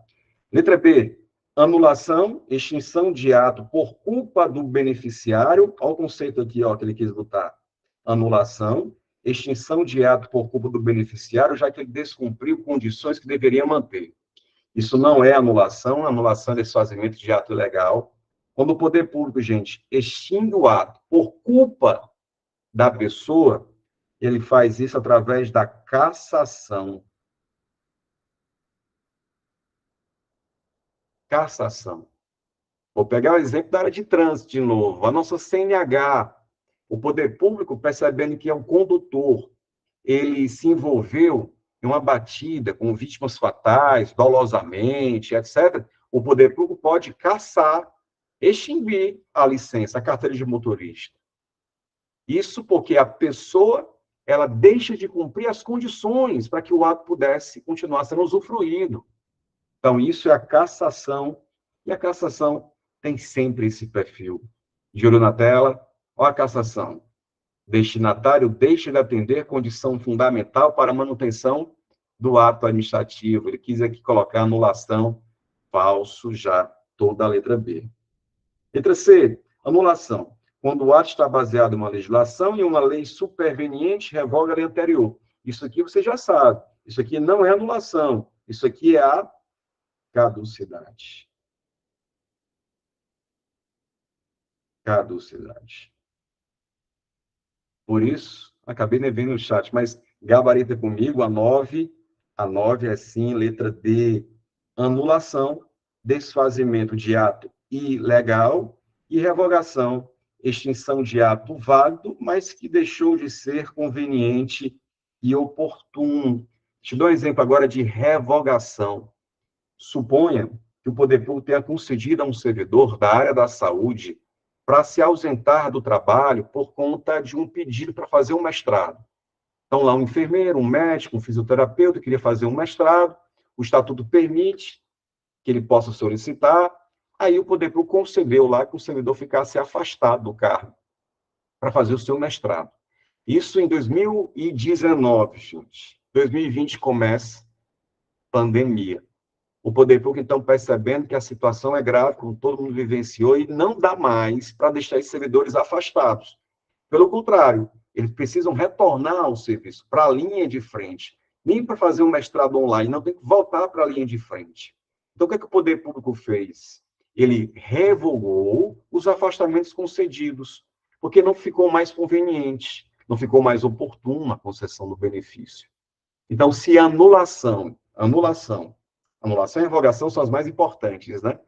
Letra B, anulação, extinção de ato por culpa do beneficiário. Olha o conceito aqui, ó, que ele quis botar. Anulação, extinção de ato por culpa do beneficiário, já que ele descumpriu condições que deveria manter. Isso não é anulação é desfazimento de ato ilegal. Quando o poder público, gente, extingue o ato por culpa da pessoa, ele faz isso através da cassação. Cassação. Vou pegar o exemplo da área de trânsito de novo. A nossa CNH, o poder público, percebendo que é um condutor, ele se envolveu em uma batida com vítimas fatais, dolosamente, etc., o poder público pode cassar, extinguir a licença, a carteira de motorista. Isso porque a pessoa ela deixa de cumprir as condições para que o ato pudesse continuar sendo usufruído. Então, isso é a cassação, e a cassação tem sempre esse perfil. De olho na tela, olha a cassação. Destinatário deixa de atender condição fundamental para a manutenção do ato administrativo. Ele quis aqui colocar anulação, falso já, toda a letra B. Letra C, anulação. Quando o ato está baseado em uma legislação e uma lei superveniente revoga a lei anterior. Isso aqui você já sabe. Isso aqui não é anulação. Isso aqui é a caducidade. Caducidade. Por isso, acabei nem vendo no chat, mas gabarita comigo, a 9 é sim, letra D, anulação, desfazimento de ato ilegal e revogação, extinção de ato válido, mas que deixou de ser conveniente e oportuno. Te dou um exemplo agora de revogação. Suponha que o poder público tenha concedido a um servidor da área da saúde para se ausentar do trabalho por conta de um pedido para fazer um mestrado. Então, lá um enfermeiro, um médico, um fisioterapeuta queria fazer um mestrado, o estatuto permite que ele possa solicitar, aí o poder público concedeu lá que o servidor ficasse afastado do cargo para fazer o seu mestrado. Isso em 2019, gente. 2020 começa pandemia. O poder público, então, percebendo que a situação é grave, como todo mundo vivenciou, e não dá mais para deixar esses servidores afastados. Pelo contrário, eles precisam retornar ao serviço, para a linha de frente. Nem para fazer um mestrado online, não tem que voltar para a linha de frente. Então, o que é que o poder público fez? Ele revogou os afastamentos concedidos, porque não ficou mais conveniente, não ficou mais oportuno a concessão do benefício. Então, se anulação e revogação são as mais importantes, né?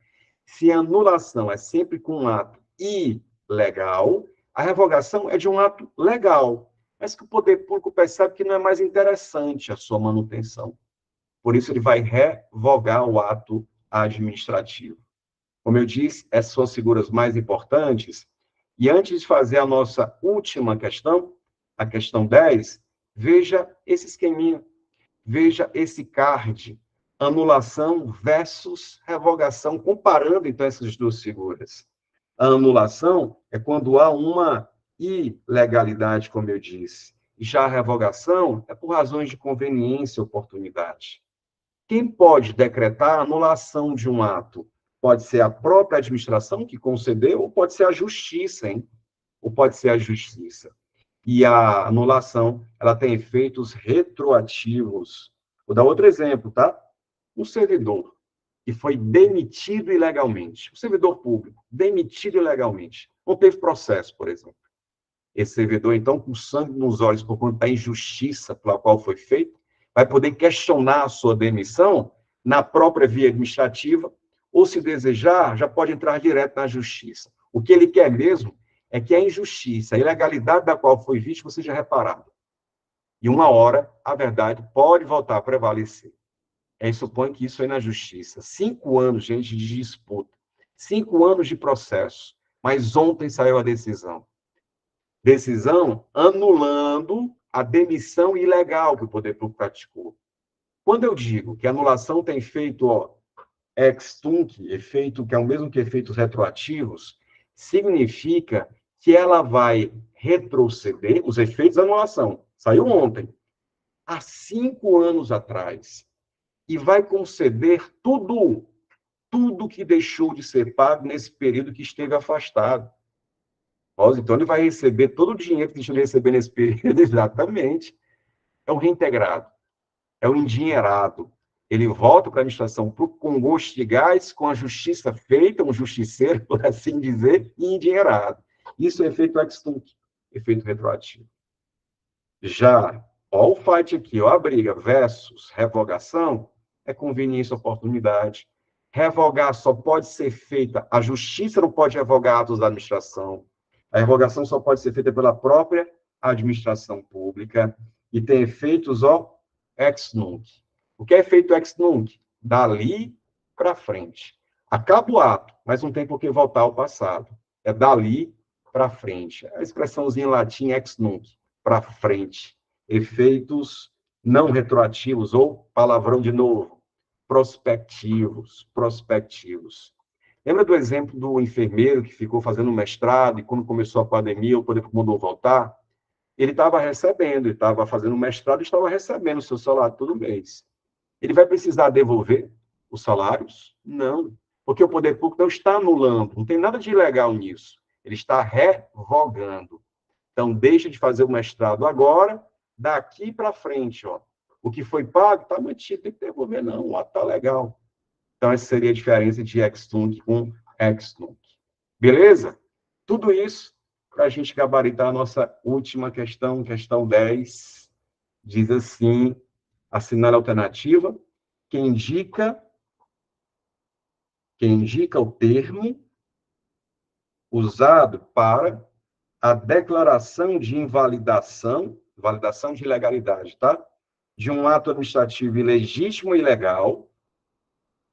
Se a anulação é sempre com um ato ilegal, a revogação é de um ato legal, mas que o poder público percebe que não é mais interessante a sua manutenção. Por isso, ele vai revogar o ato administrativo. Como eu disse, essas são as figuras mais importantes. E antes de fazer a nossa última questão, a questão 10, veja esse esqueminha, veja esse card, anulação versus revogação, comparando, então, essas duas figuras. A anulação é quando há uma ilegalidade, como eu disse. Já a revogação é por razões de conveniência e oportunidade. Quem pode decretar a anulação de um ato? Pode ser a própria administração que concedeu, ou pode ser a justiça, hein? Ou pode ser a justiça. E a anulação, ela tem efeitos retroativos. Vou dar outro exemplo, tá? Um servidor que foi demitido ilegalmente, um servidor público, demitido ilegalmente, não teve processo, por exemplo. Esse servidor, então, com sangue nos olhos por conta da injustiça pela qual foi feito, vai poder questionar a sua demissão na própria via administrativa, ou, se desejar, já pode entrar direto na justiça. O que ele quer mesmo é que a injustiça, a ilegalidade da qual foi vítima seja reparada. E uma hora, a verdade pode voltar a prevalecer. Supõe que isso é na justiça. 5 anos, gente, de disputa. 5 anos de processo. Mas ontem saiu a decisão. Decisão anulando a demissão ilegal que o Poder Público praticou. Quando eu digo que a anulação tem efeito ex tunc, efeito que é o mesmo que efeitos retroativos, significa que ela vai retroceder os efeitos da anulação. Saiu ontem, há 5 anos atrás, e vai conceder tudo que deixou de ser pago nesse período que esteve afastado. Então, ele vai receber todo o dinheiro que deixou de receber nesse período, exatamente. É um reintegrado, é um endinheirado. Ele volta para a administração com gosto de gás, com a justiça feita, um justiceiro, por assim dizer, e endinheirado. Isso é efeito ex-tunc, efeito retroativo. Já, o fight aqui, a briga versus revogação, é conveniência, oportunidade. Revogar só pode ser feita, a justiça não pode revogar atos da administração. A revogação só pode ser feita pela própria administração pública e tem efeitos, ex nunc. O que é efeito ex nunc? Dali para frente. Acaba o ato, mas não tem por que voltar ao passado. É dali para frente. A expressãozinha em latim ex nunc, para frente. Efeitos não retroativos, ou palavrão de novo, prospectivos. Lembra do exemplo do enfermeiro que ficou fazendo mestrado e quando começou a pandemia, o Poder Público mandou voltar? Ele estava recebendo, ele estava fazendo mestrado e estava recebendo o seu salário todo mês. Ele vai precisar devolver os salários? Não, porque o Poder Público não está anulando, não tem nada de ilegal nisso. Ele está revogando. Então, deixa de fazer o mestrado agora, daqui para frente, o que foi pago está mantido, tem que devolver, não, o ato está legal. Então, essa seria a diferença de ex-tunc com ex-nunc. Beleza? Tudo isso para a gente gabaritar a nossa última questão, questão 10. Diz assim, assinale a alternativa, que indica o termo usado para a declaração de invalidação, validação de ilegalidade, tá? De um ato administrativo ilegítimo e ilegal,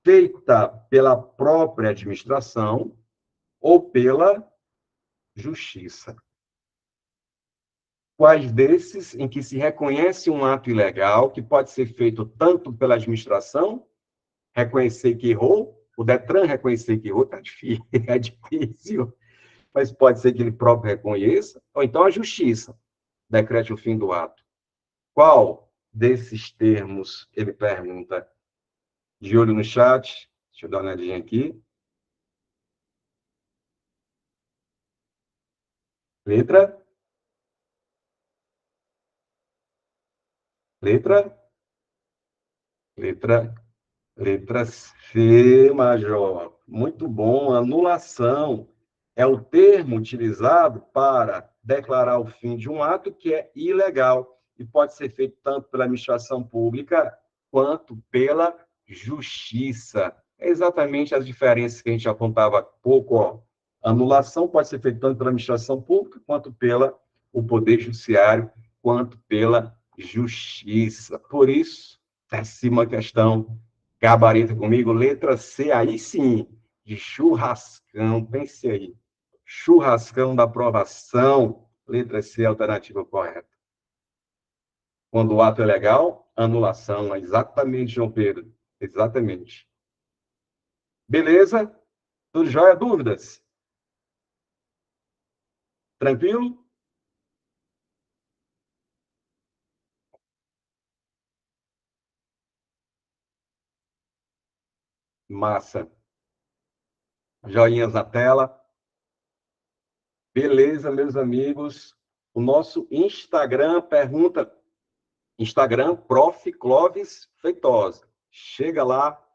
feita pela própria administração ou pela justiça. Quais desses em que se reconhece um ato ilegal, que pode ser feito tanto pela administração, reconhecer que errou, o Detran reconhecer que errou, é difícil, mas pode ser que ele próprio reconheça, ou então a justiça decrete o fim do ato. Qual desses termos, ele pergunta, de olho no chat, deixa eu dar uma olhadinha aqui. Letra C, Major. Muito bom. Anulação é o termo utilizado para declarar o fim de um ato que é ilegal e pode ser feito tanto pela administração pública quanto pela justiça. É exatamente as diferenças que a gente apontava há pouco. Anulação pode ser feita tanto pela administração pública quanto pela o Poder Judiciário, quanto pela justiça. Por isso, décima questão, gabarita comigo, letra C, aí sim, de churrascão, pense aí, churrascão da aprovação, letra C, alternativa correta. Quando o ato é legal, anulação, exatamente, João Pedro, exatamente. Beleza? Tudo jóia? Dúvidas? Tranquilo? Massa. Joinhas na tela. Beleza, meus amigos. O nosso Instagram pergunta, Instagram, Prof. Clóvis Feitosa. Chega lá,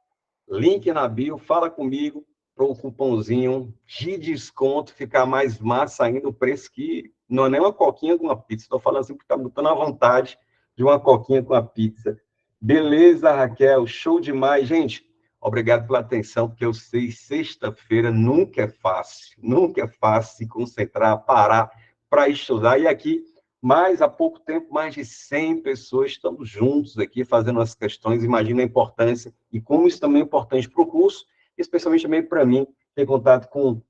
link na bio, fala comigo para um cupomzinho de desconto, ficar mais massa ainda, o preço que não é nem uma coquinha com uma pizza. Estou falando assim porque está botando a vontade de uma coquinha com a pizza. Beleza, Raquel? Show demais. Gente, obrigado pela atenção, porque eu sei, sexta-feira nunca é fácil se concentrar, parar para estudar. E aqui, há pouco tempo, mais de 100 pessoas estamos juntos aqui fazendo as questões. Imagina a importância e como isso também é importante para o curso, especialmente também para mim, ter contato com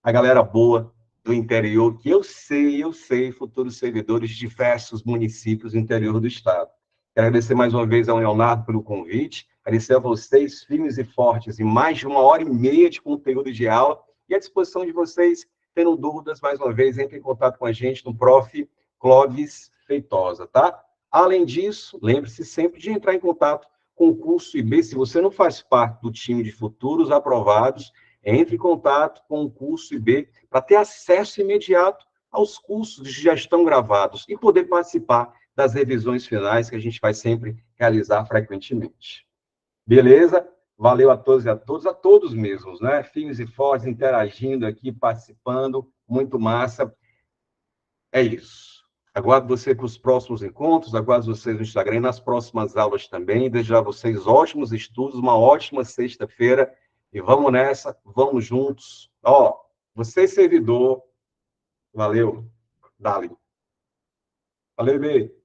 a galera boa do interior, que eu sei, futuros servidores de diversos municípios do interior do estado. Quero agradecer mais uma vez ao Leonardo pelo convite, agradecer a vocês, firmes e fortes, em mais de 1h30 de conteúdo de aula, e à disposição de vocês, tendo dúvidas, mais uma vez, entre em contato com a gente no Prof. Clóvis Feitosa, tá? Além disso, lembre-se sempre de entrar em contato com o curso IB. Se você não faz parte do time de futuros aprovados, entre em contato com o curso IB para ter acesso imediato aos cursos que já estão gravados e poder participar das revisões finais que a gente vai sempre realizar frequentemente. Beleza? Valeu a todos e a todos mesmos, né? Firmes e fortes, interagindo aqui, participando, muito massa. É isso. Aguardo você para os próximos encontros, aguardo vocês no Instagram e nas próximas aulas também. Desejo a vocês ótimos estudos, uma ótima sexta-feira. E vamos nessa, vamos juntos. Ó, você servidor, valeu, Dali. Valeu, B.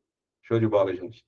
Show de bola, gente.